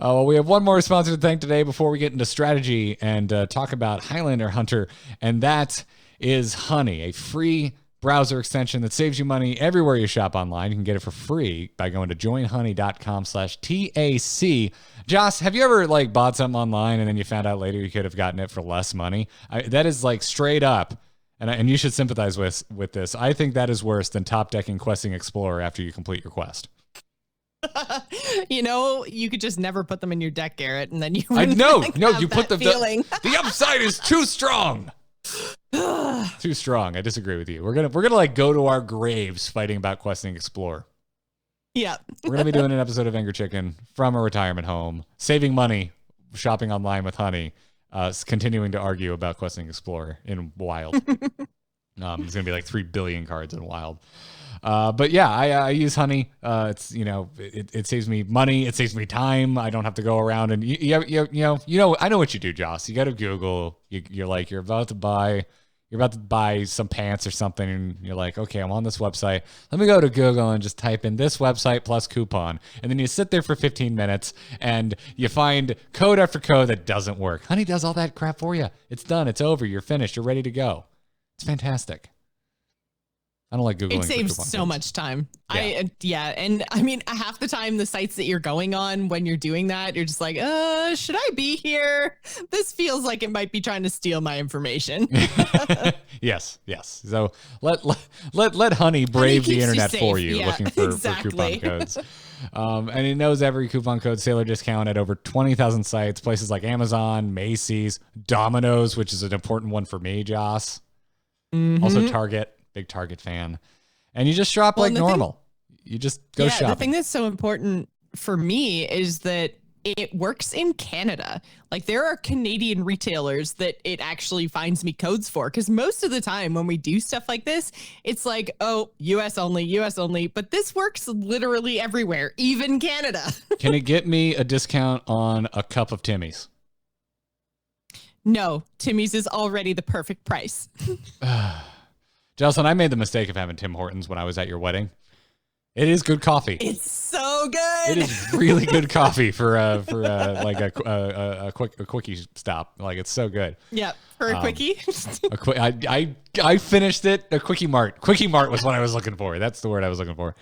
Well, we have one more sponsor to thank today before we get into strategy and talk about Highlander Hunter, and that is Honey, a free browser extension that saves you money everywhere you shop online. You can get it for free by going to joinhoney.com/TAC. Joce, have you ever bought something online and then you found out later you could have gotten it for less money? That is straight up, and you should sympathize with this. I think that is worse than top decking Questing Explorer after you complete your quest. You could just never put them in your deck, Garrett, and then you you put them. The upside is too strong. Too strong. I disagree with you. We're gonna go to our graves fighting about Questing Explorer. Yeah. We're gonna be doing an episode of Angry Chicken from a retirement home, saving money, shopping online with Honey, continuing to argue about Questing Explorer in Wild. There's gonna be 3 billion cards in Wild. But yeah, I use Honey. It's it saves me money. It saves me time. I don't have to go around and I know what you do, Joce. You go to Google. You're about to buy some pants or something, and you're like, okay, I'm on this website. Let me go to Google and just type in this website plus coupon, and then you sit there for 15 minutes and you find code after code that doesn't work. Honey does all that crap for you. It's done. It's over. You're finished. You're ready to go. It's fantastic. I don't like Googling. It saves so much time. Yeah. And I mean, half the time the sites that you're going on when you're doing that, you're just like, should I be here? This feels like it might be trying to steal my information. Yes. So let Honey brave the internet for you, looking for coupon codes. And it knows every coupon code, sailor discount at over 20,000 sites, places like Amazon, Macy's, Domino's, which is an important one for me, Joce. Also Target. Big Target fan. And you just shop like normal. You just go shopping. The thing that's so important for me is that it works in Canada. Like there are Canadian retailers that it actually finds me codes for, because most of the time when we do stuff like this, it's like, oh, US only, but this works literally everywhere, even Canada. Can it get me a discount on a cup of Timmy's? No, Timmy's is already the perfect price. Jocelyn, I made the mistake of having Tim Hortons when I was at your wedding. It is good coffee. It's so good. It is really good coffee for like a quickie stop. Like it's so good. Yeah, for a quickie. I finished it. A quickie mart. Quickie mart was what I was looking for. That's the word I was looking for.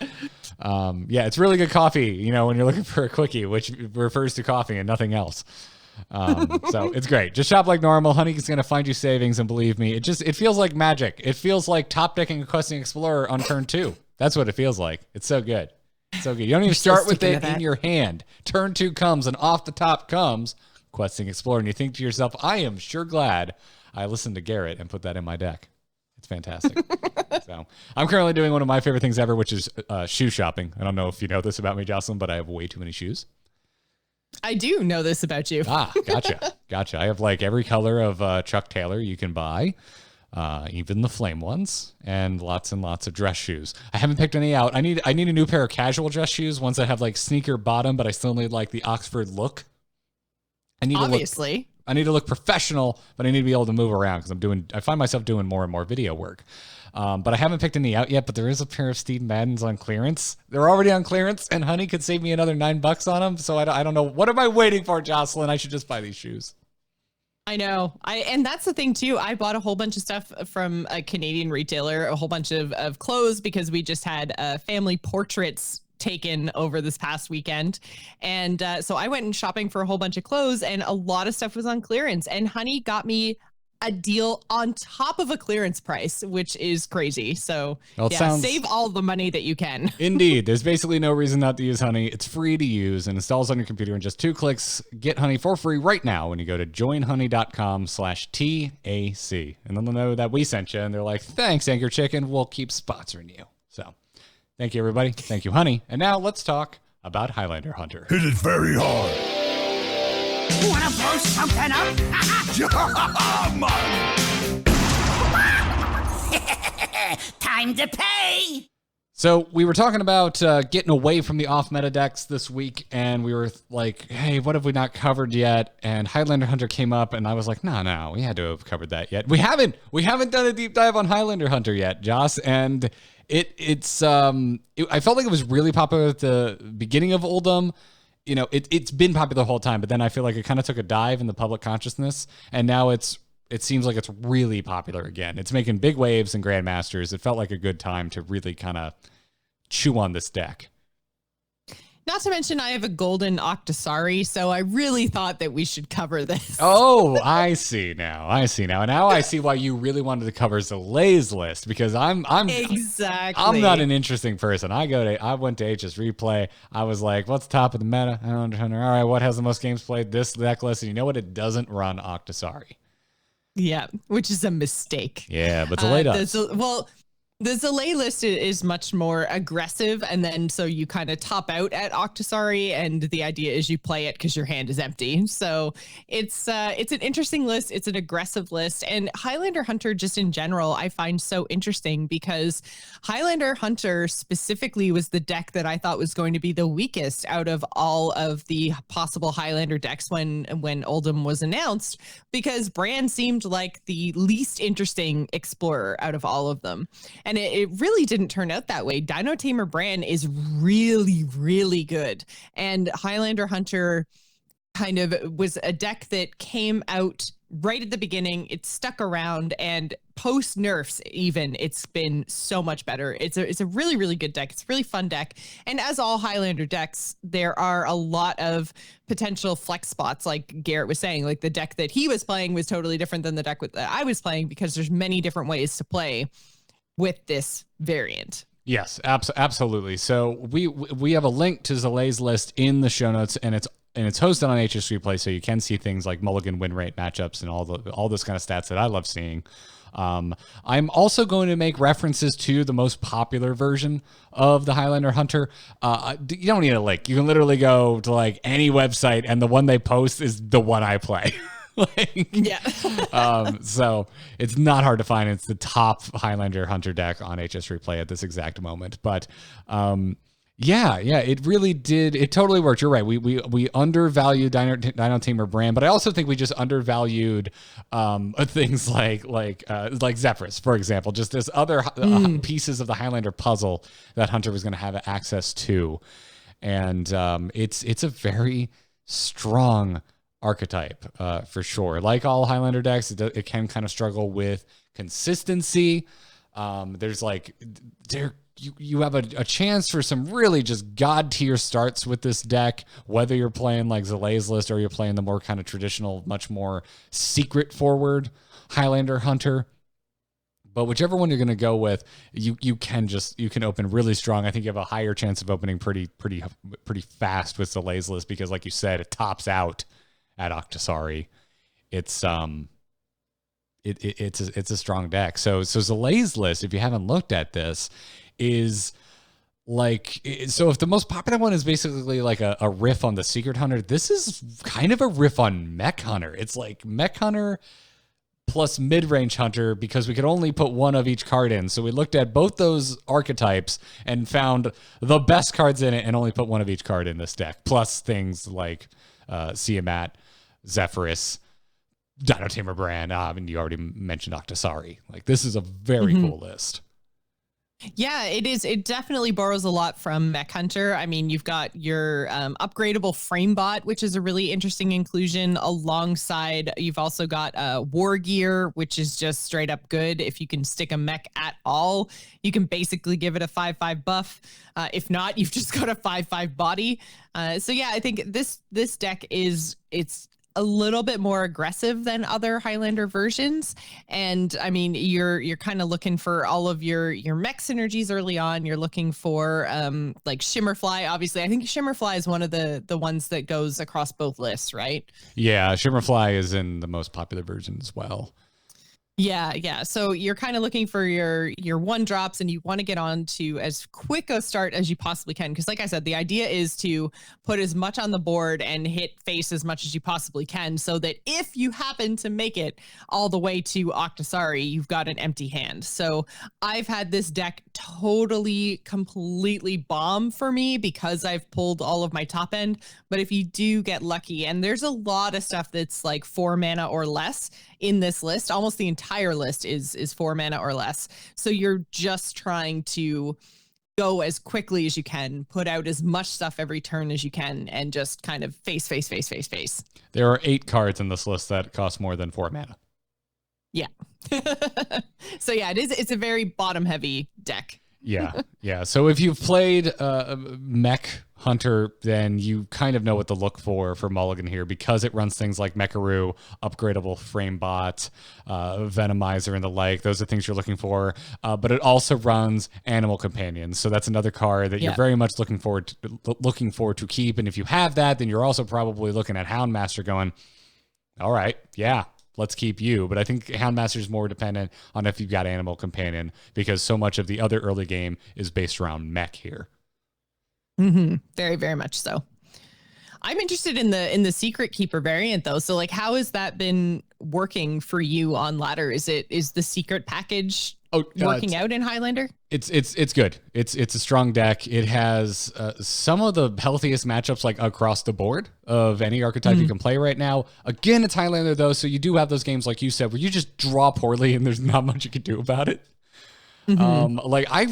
Yeah, it's really good coffee. You know, when you're looking for a quickie, which refers to coffee and nothing else. So it's great. Just shop like normal. Honey's gonna find you savings, and believe me, it feels like magic. It feels like top decking a Questing Explorer on turn 2. That's what it feels like. It's so good. It's so good. You don't even start with it in your hand. Turn 2 comes, and off the top comes Questing Explorer, and you think to yourself, I am sure glad I listened to Garrett and put that in my deck. It's fantastic. So I'm currently doing one of my favorite things ever, which is shoe shopping. I don't know if you know this about me, Jocelyn, but I have way too many shoes. I do know this about you. Gotcha. I have like every color of Chuck Taylor you can buy, even the flame ones, and lots of dress shoes. I haven't picked any out. I need a new pair of casual dress shoes, ones that have like sneaker bottom, but I still need like the Oxford look. I need to look professional, but I need to be able to move around because I find myself doing more and more video work. But I haven't picked any out yet, but there is a pair of Steve Maddens on clearance. They're already on clearance, and Honey could save me another $9 on them. So I don't know. What am I waiting for, Jocelyn? I should just buy these shoes. I know. And that's the thing too. I bought a whole bunch of stuff from a Canadian retailer, a whole bunch of clothes, because we just had family portraits taken over this past weekend. And so I went shopping for a whole bunch of clothes, and a lot of stuff was on clearance, and Honey got me a deal on top of a clearance price, which is crazy. So save all the money that you can. Indeed. There's basically no reason not to use Honey. It's free to use and installs on your computer in just 2 clicks. Get Honey for free right now when you go to joinhoney.com/TAC. And then they'll know that we sent you, and they're like, thanks, Anchor Chicken. We'll keep sponsoring you. So thank you, everybody. Thank you, Honey. And now let's talk about Highlander Hunter. Hit it very hard. Wanna blow something up? Time to pay! So we were talking about getting away from the off-meta decks this week, and we were like, hey, what have we not covered yet? And Highlander Hunter came up, and I was like, no, we had to have covered that yet. We haven't done a deep dive on Highlander Hunter yet, Joss, and I felt like it was really popular at the beginning of Oldham. You know, it's been popular the whole time, but then I feel like it kind of took a dive in the public consciousness, and now it seems like it's really popular again. It's making big waves in Grandmasters. It felt like a good time to really kind of chew on this deck. Not to mention I have a golden Octosari, so I really thought that we should cover this. Oh, I see now. Now I see why you really wanted to cover Zalae's list, because I'm not an interesting person. I went to HS Replay. I was like, what's top of the meta? Highlander Hunter. All right, what has the most games played? This deck list. And you know what? It doesn't run Octosari. Yeah, which is a mistake. Yeah, but Zalae does. The Zalae list is much more aggressive, and then so you kind of top out at Octosari, and the idea is you play it because your hand is empty. So it's an interesting list. It's an aggressive list, and Highlander Hunter just in general I find so interesting because Highlander Hunter specifically was the deck that I thought was going to be the weakest out of all of the possible Highlander decks when Oldham was announced, because Bran seemed like the least interesting explorer out of all of them. And it really didn't turn out that way. Dino Tamer Bran is really, really good. And Highlander Hunter kind of was a deck that came out right at the beginning. It stuck around, and post nerfs even, it's been so much better. It's a really, really good deck. It's a really fun deck. And as all Highlander decks, there are a lot of potential flex spots, like Garrett was saying. Like the deck that he was playing was totally different than the deck that I was playing, because there's many different ways to play with this variant. Yes, absolutely. So we have a link to Zalae's list in the show notes, and it's and it's hosted on HS Replay, so you can see things like mulligan win rate matchups and all this kind of stats that I love seeing. I'm also going to make references to the most popular version of the Highlander Hunter. You don't need a link. You can literally go to like any website, and the one they post is the one I play. So it's not hard to find. It's the top Highlander Hunter deck on HS Replay at this exact moment. But it really did. It totally worked. You're right. We undervalued Dino Tamer brand, but I also think we just undervalued things like Zephyrus, for example, just as other pieces of the Highlander puzzle that Hunter was going to have access to. And it's a very strong archetype for sure. Like all Highlander decks, it can kind of struggle with consistency. You have a chance for some really just god tier starts with this deck, whether you're playing like Zalae's list or you're playing the more kind of traditional, much more secret forward Highlander Hunter. But whichever one you're going to go with, you can open really strong. I think you have a higher chance of opening pretty fast with Zalae's list because, like you said, it tops out at Octosari. It's a strong deck. So Zalae's list, if you haven't looked at this, is like, so if the most popular one is basically like a riff on the Secret Hunter, this is kind of a riff on Mech Hunter. It's like Mech Hunter plus mid-range Hunter, because we could only put one of each card in. So we looked at both those archetypes and found the best cards in it and only put one of each card in this deck, plus things like Siamat, Zephyrus, Dino Tamer brand, and you already mentioned Octosari. Like, this is a very cool list. Yeah, it is. It definitely borrows a lot from Mech Hunter. I mean, you've got your upgradable Framebot, which is a really interesting inclusion. Alongside, you've also got War Gear, which is just straight up good. If you can stick a mech at all, you can basically give it a 5/5 buff. If not, you've just got a 5/5 body. So yeah, I think this deck it's a little bit more aggressive than other Highlander versions. And I mean, you're kind of looking for all of your mech synergies early on. You're looking for like Shimmerfly. Obviously, I think Shimmerfly is one of the ones that goes across both lists, right? Yeah, Shimmerfly is in the most popular version as well. Yeah. So you're kind of looking for your one drops, and you want to get on to as quick a start as you possibly can. Because like I said, the idea is to put as much on the board and hit face as much as you possibly can, so that if you happen to make it all the way to Octosari, you've got an empty hand. So I've had this deck totally, completely bomb for me because I've pulled all of my top end. But if you do get lucky, and there's a lot of stuff that's like 4 mana or less in this list, almost the entire list is 4 mana or less. So you're just trying to go as quickly as you can, put out as much stuff every turn as you can, and just kind of face. There are 8 cards in this list that cost more than 4 mana. Yeah. So yeah, it's a very bottom heavy deck. Yeah. So if you've played Mech Hunter, then you kind of know what to look for Mulligan here, because it runs things like Mecharoo, upgradable Framebot, Venomizer, and the like. Those are things you're looking for. But it also runs Animal Companions, so that's another card that you're very much looking forward to keep. And if you have that, then you're also probably looking at Houndmaster, going, all right, yeah, let's keep you. But I think Houndmaster is more dependent on if you've got Animal Companion, because so much of the other early game is based around mech here. Very, very much so. I'm interested in the Secret Keeper variant though. So like, how has that been working for you on ladder? Is the secret package working out in Highlander? It's good. It's a strong deck. It has some of the healthiest matchups like across the board of any archetype you can play right now. Again, it's Highlander though, so you do have those games like you said where you just draw poorly and there's not much you can do about it. Like I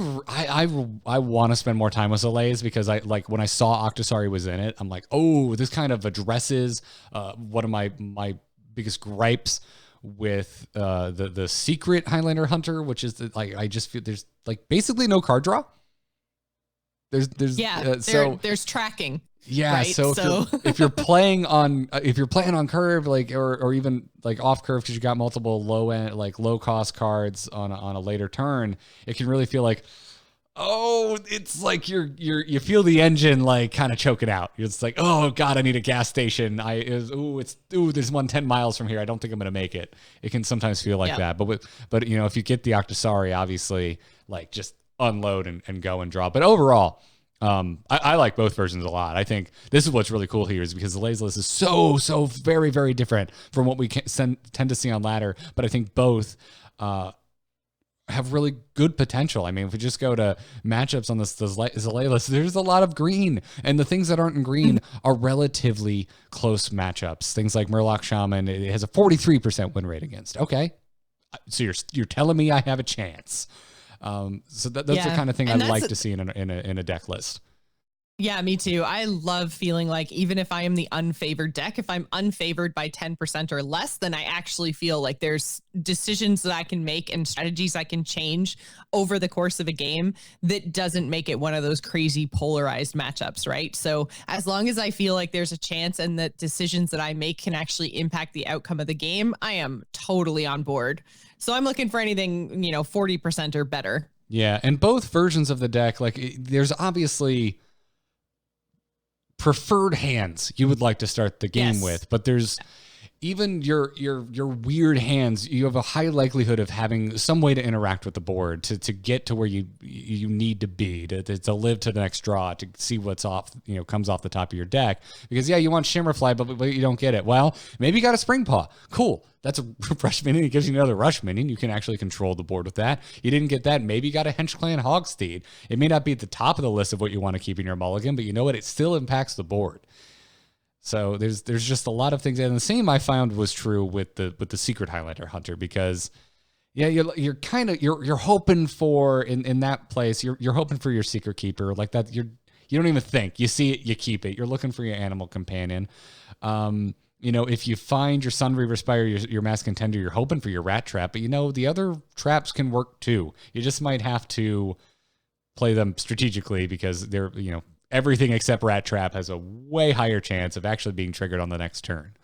want to spend more time with Zalae's, because I like when I saw Octosari was in it, I'm like, oh, this kind of addresses one of my biggest gripes with the secret Highlander Hunter, which is like, I just feel there's like basically no card draw. There's tracking. Yeah, right? so if you're playing on curve, like or even like off curve, because you got multiple low cost cards on a later turn, it can really feel like, Oh, it's like you feel the engine like kind of choking out. You're just like, oh God, I need a gas station. There's one 10 miles from here. I don't think I'm gonna make it. It can sometimes feel like that. But you know, if you get the Octosari, obviously, like just unload and go and draw. But overall, I like both versions a lot. I think this is what's really cool here is because the Lays list is so very, very different from what we tend to see on ladder. But I think both have really good potential. I mean, if we just go to matchups on this Zalay list, there's a lot of green, and the things that aren't in green are relatively close matchups. Things like Murloc Shaman, it has a 43% win rate against. Okay, so you're telling me I have a chance. So that's the kind of thing I'd like to see in a deck list. Yeah, me too. I love feeling like even if I am the unfavored deck, if I'm unfavored by 10% or less, then I actually feel like there's decisions that I can make and strategies I can change over the course of a game that doesn't make it one of those crazy polarized matchups, right? So as long as I feel like there's a chance and that decisions that I make can actually impact the outcome of the game, I am totally on board. So I'm looking for anything, 40% or better. Yeah, and both versions of the deck, like there's obviously preferred hands you would like to start the game with, but there's even your weird hands. You have a high likelihood of having some way to interact with the board to get to where you need to be to live to the next draw, to see what's off, comes off the top of your deck. Because you want Shimmerfly, but you don't get it. Well, maybe you got a Spring Paw. Cool. That's a rush minion. It gives you another rush minion. You can actually control the board with that. You didn't get that. Maybe you got a Hench Clan Hogsteed. It may not be at the top of the list of what you want to keep in your mulligan, but you know what? It still impacts the board. So there's just a lot of things. And the same I found was true with the Secret Highlander Hunter, because you're kind of you're hoping for in that place, you're hoping for your Secret Keeper like that. You don't even think. You see it, you keep it. You're looking for your animal companion. If you find your Sunreaver Spire, your Mass Contender, you're hoping for your Rat Trap, but the other traps can work too. You just might have to play them strategically because they're, everything except Rat Trap has a way higher chance of actually being triggered on the next turn.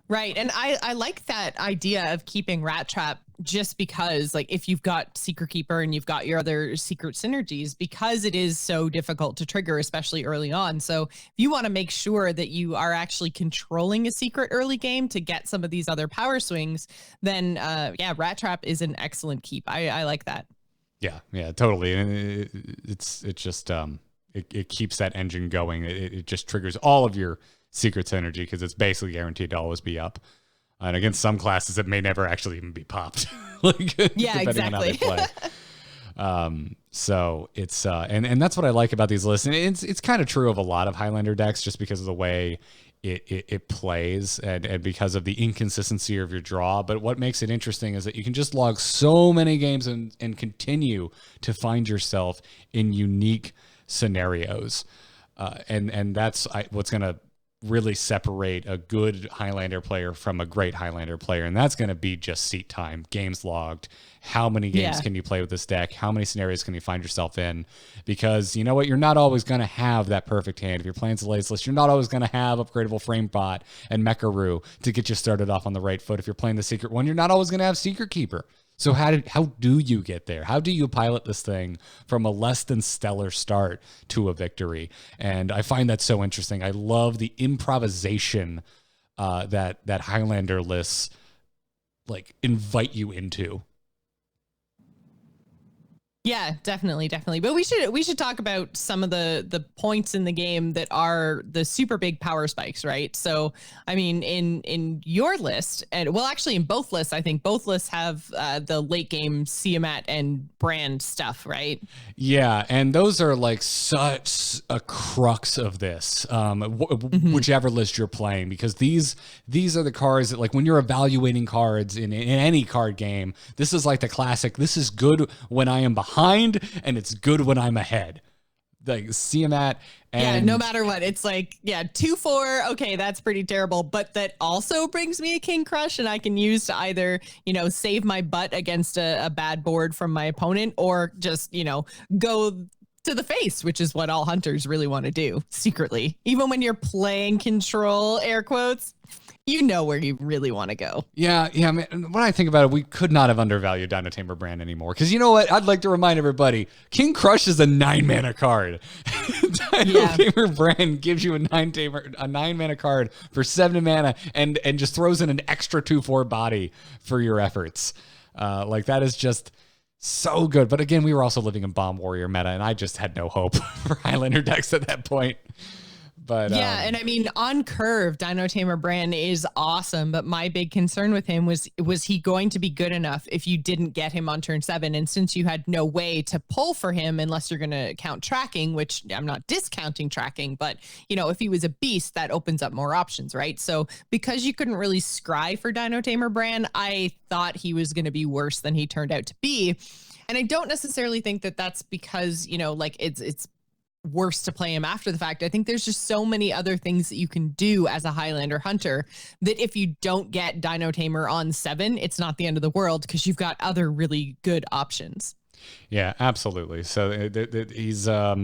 Right. And I like that idea of keeping Rat Trap just because, like, if you've got Secret Keeper and you've got your other secret synergies, because it is so difficult to trigger, especially early on. So if you want to make sure that you are actually controlling a secret early game to get some of these other power swings, then Rat Trap is an excellent keep. I like that. Yeah, totally. And it keeps that engine going. It just triggers all of your secret synergy because it's basically guaranteed to always be up. And against some classes, it may never actually even be popped. Depending on how they play. So it's and that's what I like about these lists. And it's kind of true of a lot of Highlander decks, just because of the way it plays and because of the inconsistency of your draw. But what makes it interesting is that you can just log so many games and continue to find yourself in unique scenarios. And that's what's going to really separate a good Highlander player from a great Highlander player. And that's going to be just seat time, games logged. How many games can you play with this deck? How many scenarios can you find yourself in? Because you know what? You're not always going to have that perfect hand. If you're playing Zalays list, you're not always going to have upgradable Framebot and Mecharoo to get you started off on the right foot. If you're playing the secret one, you're not always going to have Secret Keeper. So how do you get there? How do you pilot this thing from a less than stellar start to a victory? And I find that so interesting. I love the improvisation that Highlander lists like invite you into. Yeah, definitely. But we should talk about some of the points in the game that are the super big power spikes, right? So, I mean, in your list, and well, actually in both lists, I think both lists have the late game Siamat and Brand stuff, right? Yeah, and those are like such a crux of this, whichever list you're playing, because these are the cards that, like, when you're evaluating cards in any card game, this is like the classic. This is good when I am behind, and it's good when I'm ahead. Like Siamat, and no matter what, it's like 2/4. Okay, that's pretty terrible, but that also brings me a King Crush, and I can use to either save my butt against a bad board from my opponent, or just go to the face, which is what all hunters really want to do secretly. Even when you're playing control, air quotes, you know where you really want to go. Yeah, man. When I think about it, we could not have undervalued Dino Tamer Brand anymore. Because you know what? I'd like to remind everybody, King Crush is a 9-mana card. Dino Tamer Brand gives you a 9-mana card for 7 mana and just throws in an extra 2/4 body for your efforts. Like that is just so good. But again, we were also living in Bomb Warrior meta, and I just had no hope for Highlander decks at that point. But yeah, and I mean, on curve, Dino Tamer Brand is awesome, but my big concern with him was he going to be good enough if you didn't get him on turn 7? And since you had no way to pull for him unless you're going to count tracking, which I'm not discounting tracking, but you know, if he was a beast, that opens up more options, right? So because you couldn't really scry for Dino Tamer Brand, I thought he was going to be worse than he turned out to be. And I don't necessarily think that that's because, you know, like it's worse to play him after the fact. I think there's just so many other things that you can do as a Highlander Hunter that if you don't get Dino Tamer on 7, it's not the end of the world because you've got other really good options. Yeah, absolutely. So he's a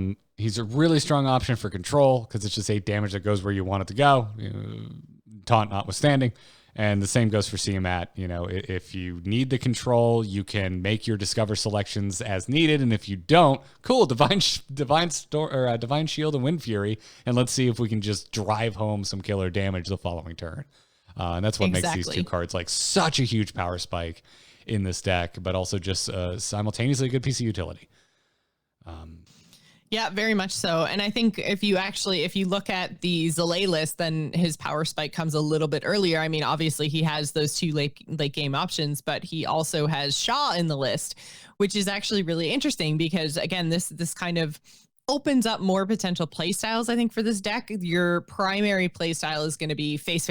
really strong option for control because it's just 8 damage that goes where you want it to go, taunt notwithstanding. And the same goes for Siamat. You know, if you need the control, you can make your discover selections as needed, and if you don't, cool, Divine Shield and Wind Fury, and let's see if we can just drive home some killer damage the following turn. And that's what makes these two cards like such a huge power spike in this deck, but also just simultaneously a good piece of utility. Yeah, very much so. And I think if you look at the Zalae list, then his power spike comes a little bit earlier. I mean, obviously he has those 2 late game options, but he also has Shaw in the list, which is actually really interesting because again, this kind of opens up more potential play styles, I think, for this deck. Your primary play style is going to be face,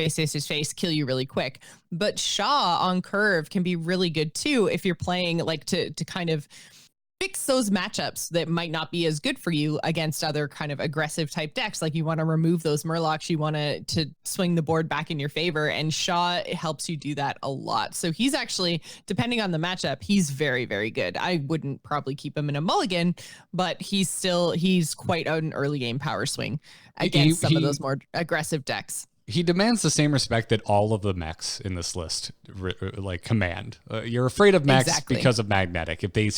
kill you really quick. But Shaw on curve can be really good too if you're playing like to kind of fix those matchups that might not be as good for you against other kind of aggressive type decks. Like you want to remove those Murlocs, you want to swing the board back in your favor, and Shaw helps you do that a lot. So he's actually, depending on the matchup, he's very, very good. I wouldn't probably keep him in a mulligan, but he's quite an early game power swing against some of those more aggressive decks. He demands the same respect that all of the mechs in this list like command. You're afraid of mechs because of magnetic. If they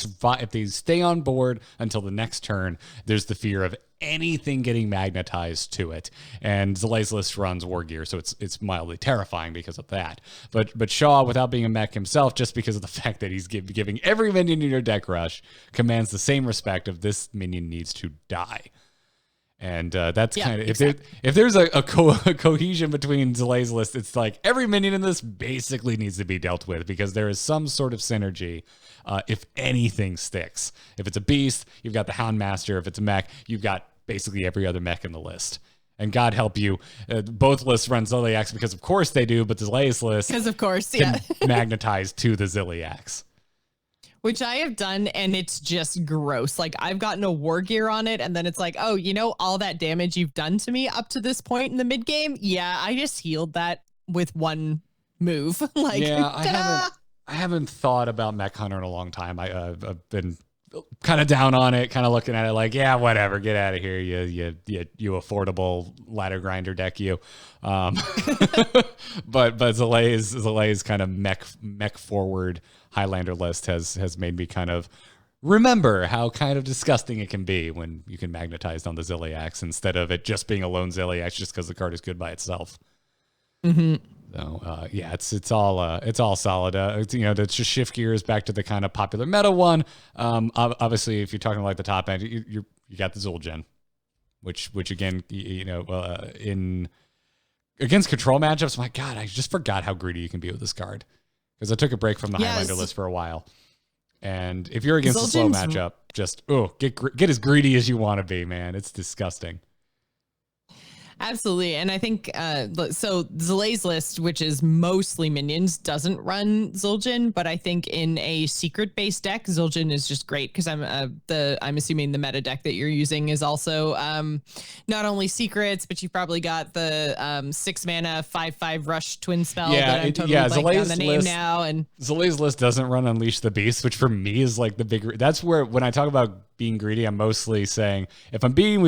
stay on board until the next turn, there's the fear of anything getting magnetized to it. And Zalae's list runs War Gear, so it's mildly terrifying because of that. But Shaw, without being a mech himself, just because of the fact that he's giving every minion in your deck rush, commands the same respect of this minion needs to die. And that's kind of, if there's a cohesion between Zalae's list, it's like every minion in this basically needs to be dealt with because there is some sort of synergy if anything sticks. If it's a beast, you've got the Houndmaster. If it's a mech, you've got basically every other mech in the list. And God help you, both lists run Ziliax because of course they do, but Zalae's list because of course, can magnetize to the Ziliax. Which I have done, and it's just gross. Like, I've gotten a War Gear on it, and then it's like, oh, you know, all that damage you've done to me up to this point in the mid game? Yeah, I just healed that with one move. Like, yeah, I haven't thought about Mech Hunter in a long time. I've been kind of down on it, kind of looking at it like, yeah, whatever, get out of here, you affordable ladder grinder deck, you. But Zalae's kind of mech forward Highlander list has made me kind of remember how kind of disgusting it can be when you can magnetize on the Ziliax instead of it just being a lone Ziliax just because the card is good by itself. Mm-hmm. So yeah, it's all solid. To just shift gears back to the kind of popular meta one. Obviously, if you're talking like the top end, you got the Zul'jin, which again, in against control matchups, my God, I just forgot how greedy you can be with this card. Because I took a break from the Highlander list for a while. And if you're against a slow matchup, just get as greedy as you want to be, man. It's disgusting. Absolutely. And I think, so Zalae's list, which is mostly minions, doesn't run Zul'jin, but I think in a secret based deck, Zul'jin is just great because I'm assuming the meta deck that you're using is also not only secrets, but you've probably got the 6-mana 5/5 rush twin spell that I'm totally blanking on the name list, now. And Zalae's list doesn't run Unleash the Beast, which for me is like the bigger, that's where when I talk about being greedy. I'm mostly saying if I'm being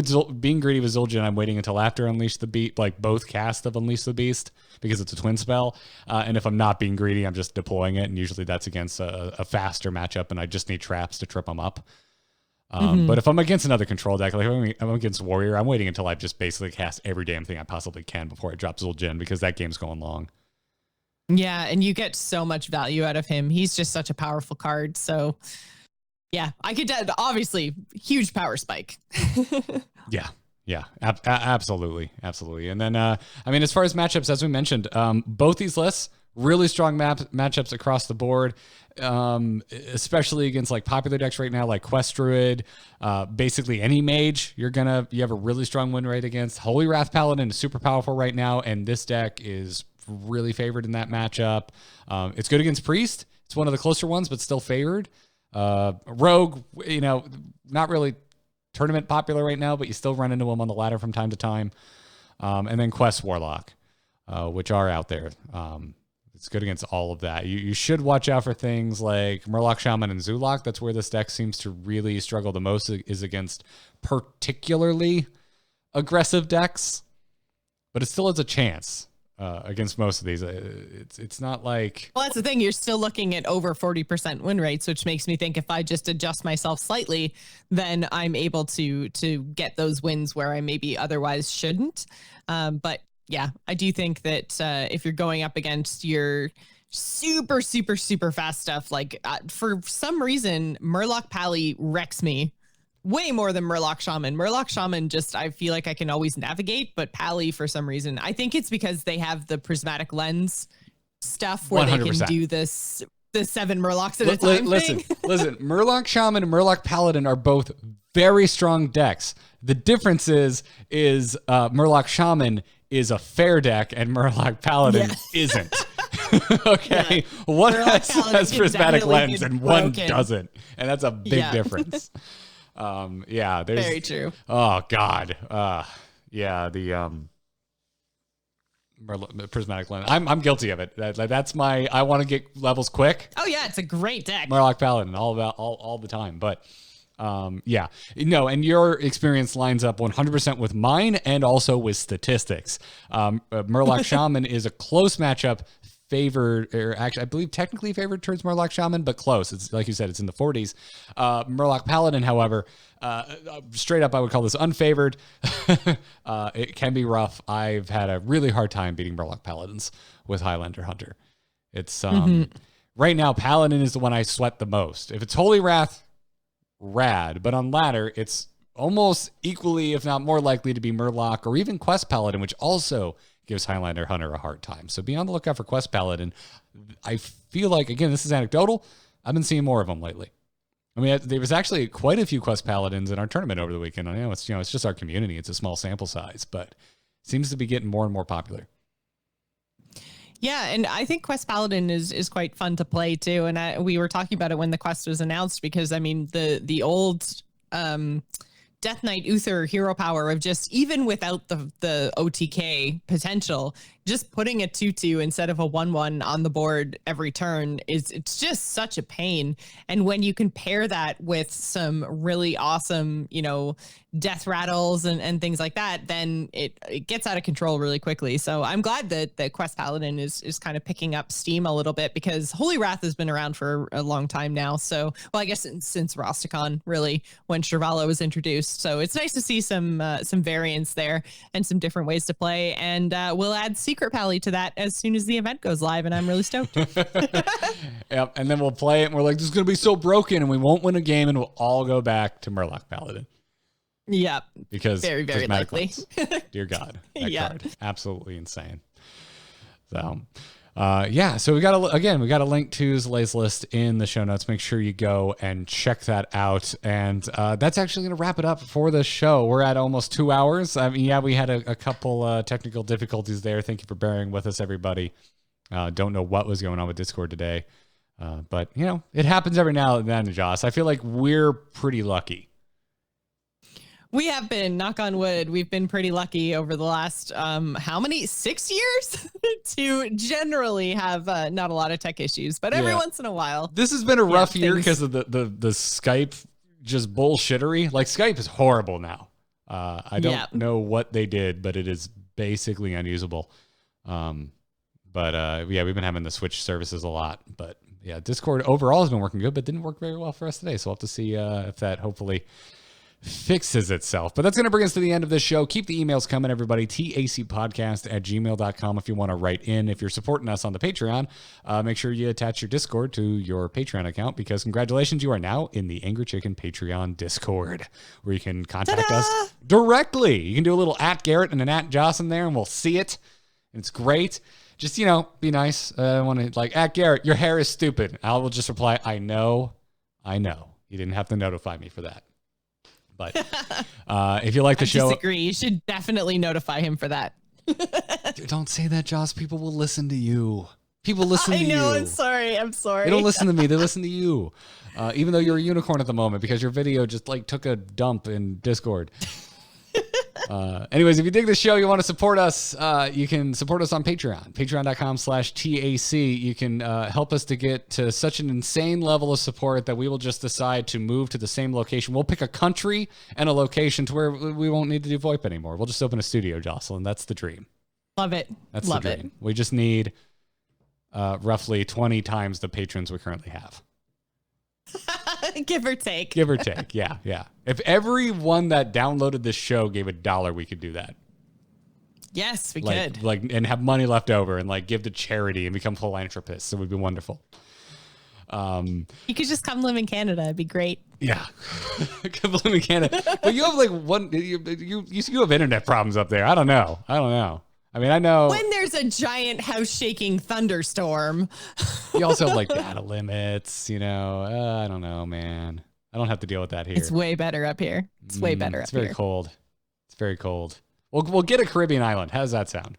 greedy with Zul'jin, I'm waiting until after Unleash the Beast, like both cast of Unleash the Beast, because it's a twin spell. And if I'm not being greedy, I'm just deploying it, and usually that's against a faster matchup, and I just need traps to trip them up. But if I'm against another control deck, like if I'm against Warrior, I'm waiting until I just basically cast every damn thing I possibly can before I drop Zul'jin, because that game's going long. Yeah, and you get so much value out of him. He's just such a powerful card. So, yeah, I could obviously huge power spike. Yeah, absolutely. And then, I mean, as far as matchups, as we mentioned, both these lists, really strong matchups across the board, especially against like popular decks right now, like Quest Druid, basically any mage, you have a really strong win rate against. Holy Wrath Paladin is super powerful right now, and this deck is really favored in that matchup. It's good against Priest. It's one of the closer ones, but still favored. Rogue, not really tournament popular right now, but you still run into them on the ladder from time to time. And then Quest Warlock, which are out there. It's good against all of that. You should watch out for things like Murloc Shaman and Zulok. That's where this deck seems to really struggle the most, is against particularly aggressive decks, but it still has a chance. Against most of these, it's not like... Well, that's the thing. You're still looking at over 40% win rates, which makes me think if I just adjust myself slightly, then I'm able to get those wins where I maybe otherwise shouldn't. But yeah, I do think that if you're going up against your super, super, super fast stuff, like for some reason, Murloc Pally wrecks me way more than Murloc Shaman. Murloc Shaman I feel like I can always navigate, but Pally, for some reason, I think it's because they have the prismatic lens stuff where 100%. They can do the 7 Murlocs at a time listen, thing. Listen, Murloc Shaman and Murloc Paladin are both very strong decks. The difference is Murloc Shaman is a fair deck and Murloc Paladin isn't. Okay, yeah. One has prismatic lens and one doesn't, and that's a big difference. There's very true. Oh God. The prismatic lens. I'm guilty of it. That's my, I want to get levels quick. Oh yeah, it's a great deck. Murloc Paladin all the time. But and your experience lines up 100% with mine and also with statistics. Murloc Shaman is a close matchup, favored, or actually, I believe technically favored towards Murloc Shaman, but close. It's like you said, it's in the 40s. Murloc Paladin, however, straight up, I would call this unfavored. It can be rough. I've had a really hard time beating Murloc Paladins with Highlander Hunter. It's right now, Paladin is the one I sweat the most. If it's Holy Wrath, rad, but on ladder, it's almost equally, if not more likely, to be Murloc or even Quest Paladin, which also gives Highlander Hunter a hard time. So be on the lookout for Quest Paladin. I feel like, again, this is anecdotal, I've been seeing more of them lately. I mean, there was actually quite a few Quest Paladins in our tournament over the weekend. I know it's just our community. It's a small sample size, but it seems to be getting more and more popular. Yeah, and I think Quest Paladin is quite fun to play too. And we were talking about it when the quest was announced, because I mean the old Death Knight Uther hero power of just, even without the OTK potential, just putting a 2/2 instead of a 1/1 on the board every turn it's just such a pain. And when you can pair that with some really awesome, death rattles and things like that, then it gets out of control really quickly. So I'm glad that Quest Paladin is kind of picking up steam a little bit, because Holy Wrath has been around for a long time now. So, well, I guess since Rastakhan, really, when Shirvallah was introduced. So it's nice to see some variants there and some different ways to play. And we'll add Secret Pally to that as soon as the event goes live, and I'm really stoked. Yep, and then we'll play it and we're like, this is going to be so broken and we won't win a game, and we'll all go back to Murloc Paladin. Yep. Because very, very likely. Dear God, that card. Absolutely insane. So, so we got a link to Zlay's list in the show notes. Make sure you go and check that out. And that's actually going to wrap it up for the show. We're at almost 2 hours. I mean, we had a couple technical difficulties there. Thank you for bearing with us, everybody. Don't know what was going on with Discord today. But, it happens every now and then, Joce. I feel like we're pretty lucky. We have been, knock on wood, we've been pretty lucky over the last, 6 years to generally have not a lot of tech issues, but every once in a while. This has been a rough year because of the Skype just bullshittery. Like Skype is horrible now. I don't know what they did, but it is basically unusable. But we've been having to switch services a lot. But yeah, Discord overall has been working good, but didn't work very well for us today. So we'll have to see if that hopefully fixes itself. But that's going to bring us to the end of this show. Keep the emails coming, everybody. tacpodcast@gmail.com if you want to write in. If you're supporting us on the Patreon, make sure you attach your Discord to your Patreon account, because congratulations, you are now in the Angry Chicken Patreon Discord, where you can contact us directly. You can do a little @Garrett and an @Joce in there, and we'll see it. And it's great. Just, be nice. I want to, like, @Garrett, your hair is stupid. I will just reply, I know. You didn't have to notify me for that. But if you like the show, I disagree. You should definitely notify him for that. Don't say that, Joce. People will listen to you. People listen to you. I know. I'm sorry. They don't listen to me. They listen to you. Even though you're a unicorn at the moment, because your video just took a dump in Discord. Anyways, if you dig the show, you want to support us, you can support us on Patreon, patreon.com/TAC. You can help us to get to such an insane level of support that we will just decide to move to the same location. We'll pick a country and a location to where we won't need to do VoIP anymore. We'll just open a studio, Jocelyn. That's the dream. Love it. That's the dream. We just need roughly 20 times the patrons we currently have. Give or take. Yeah. If everyone that downloaded this show gave $1, we could do that. Yes, we could. And have money left over and give to charity and become philanthropists. It would be wonderful. You could just come live in Canada. It'd be great. Yeah. Come live in Canada. But you have you have internet problems up there. I don't know. I mean, I know when there's a giant house-shaking thunderstorm. You also have data limits, I don't know, man. I don't have to deal with that here. It's way better up here. It's very cold. It's very cold. We'll get a Caribbean island. How does that sound?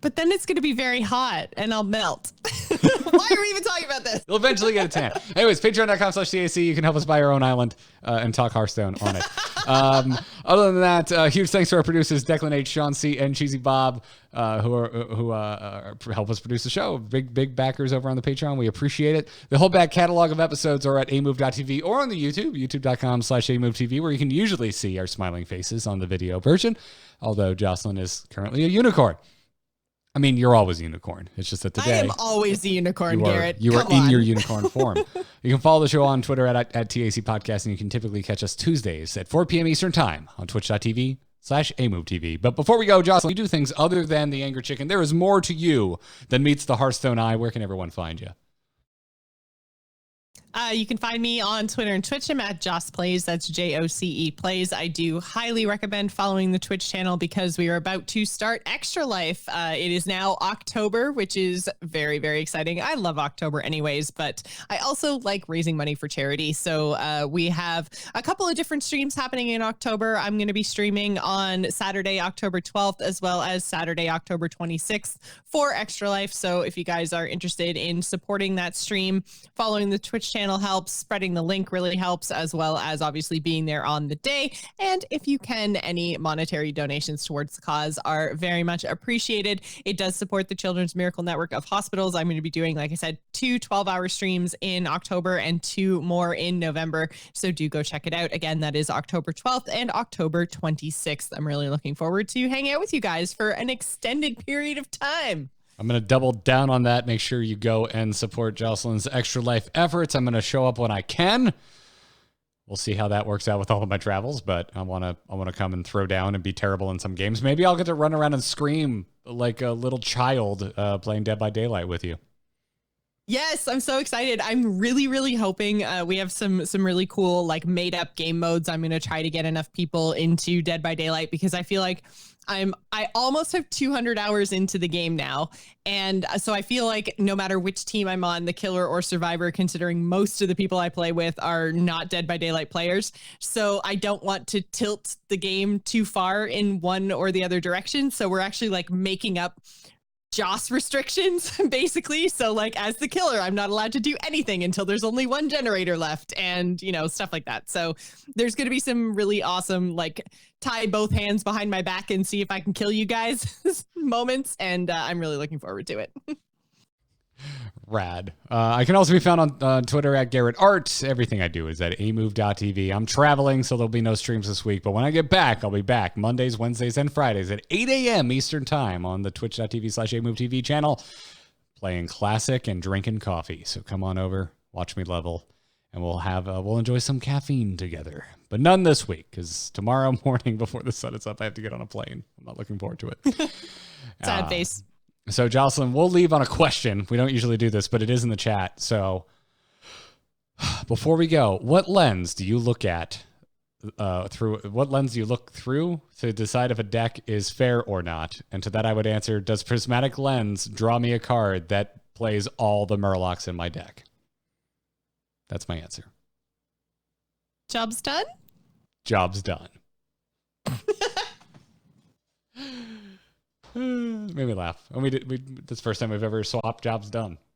But then it's going to be very hot and I'll melt. Why are we even talking about this? You'll eventually get a tan. Anyways, patreon.com/TAC. You can help us buy our own island and talk Hearthstone on it. Other than that, huge thanks to our producers, Declan H, Sean C, and Cheesy Bob, who help us produce the show. Big backers over on the Patreon. We appreciate it. The whole back catalog of episodes are at amove.tv or on the youtube.com/amovetv, where you can usually see our smiling faces on the video version, although Jocelyn is currently a unicorn. I mean, you're always a unicorn. It's just that today... I am always a unicorn, Garrett. You are in your unicorn form. You can follow the show on Twitter at TAC Podcast, and you can typically catch us Tuesdays at 4 p.m. Eastern Time on twitch.tv/amovetv. But before we go, Jocelyn, you do things other than the Angry Chicken. There is more to you than meets the Hearthstone eye. Where can everyone find you? You can find me on Twitter and Twitch. I'm at Joce Plays. That's JOCE Plays. I do highly recommend following the Twitch channel because we are about to start Extra Life. It is now October, which is very, very exciting. I love October anyways, but I also like raising money for charity. So we have a couple of different streams happening in October. I'm going to be streaming on Saturday, October 12th, as well as Saturday, October 26th for Extra Life. So if you guys are interested in supporting that stream, following the Twitch channel helps, spreading the link really helps, as well as obviously being there on the day. And if you can, any monetary donations towards the cause are very much appreciated. It does support the Children's Miracle Network of Hospitals. I'm going to be doing, like I said, 2 12-hour streams in October and 2 more in November. So do go check it out. Again, that is October 12th and October 26th. I'm really looking forward to hanging out with you guys for an extended period of time. I'm going to double down on that. Make sure you go and support Jocelyn's Extra Life efforts. I'm going to show up when I can. We'll see how that works out with all of my travels, but I want to come and throw down and be terrible in some games. Maybe I'll get to run around and scream like a little child playing Dead by Daylight with you. Yes, I'm so excited. I'm really, really hoping we have some really cool made up game modes. I'm going to try to get enough people into Dead by Daylight because I feel like I almost have 200 hours into the game now. And so I feel like no matter which team I'm on, the killer or survivor, considering most of the people I play with are not Dead by Daylight players. So I don't want to tilt the game too far in one or the other direction. So we're actually making up Joce restrictions, basically. So as the killer, I'm not allowed to do anything until there's only one generator left and, stuff like that. So there's going to be some really awesome, tie both hands behind my back and see if I can kill you guys moments. And I'm really looking forward to it. Rad. I can also be found on Twitter at Garrett Art. Everything I do is at amove.tv. I'm traveling, so there'll be no streams this week. But when I get back, I'll be back Mondays, Wednesdays, and Fridays at 8 a.m. Eastern Time on the twitch.tv/amovetv channel, playing Classic and drinking coffee. So come on over, watch me level, and we'll enjoy some caffeine together. But none this week, because tomorrow morning before the sun is up, I have to get on a plane. I'm not looking forward to it. Sad face. So, Jocelyn, we'll leave on a question. We don't usually do this, but it is in the chat. So, before we go, what lens do you look at What lens do you look through to decide if a deck is fair or not? And to that, I would answer: does prismatic lens draw me a card that plays all the Murlocs in my deck? That's my answer. Job's done. Job's done. Made me laugh. And this is the first time we've ever swapped jobs done.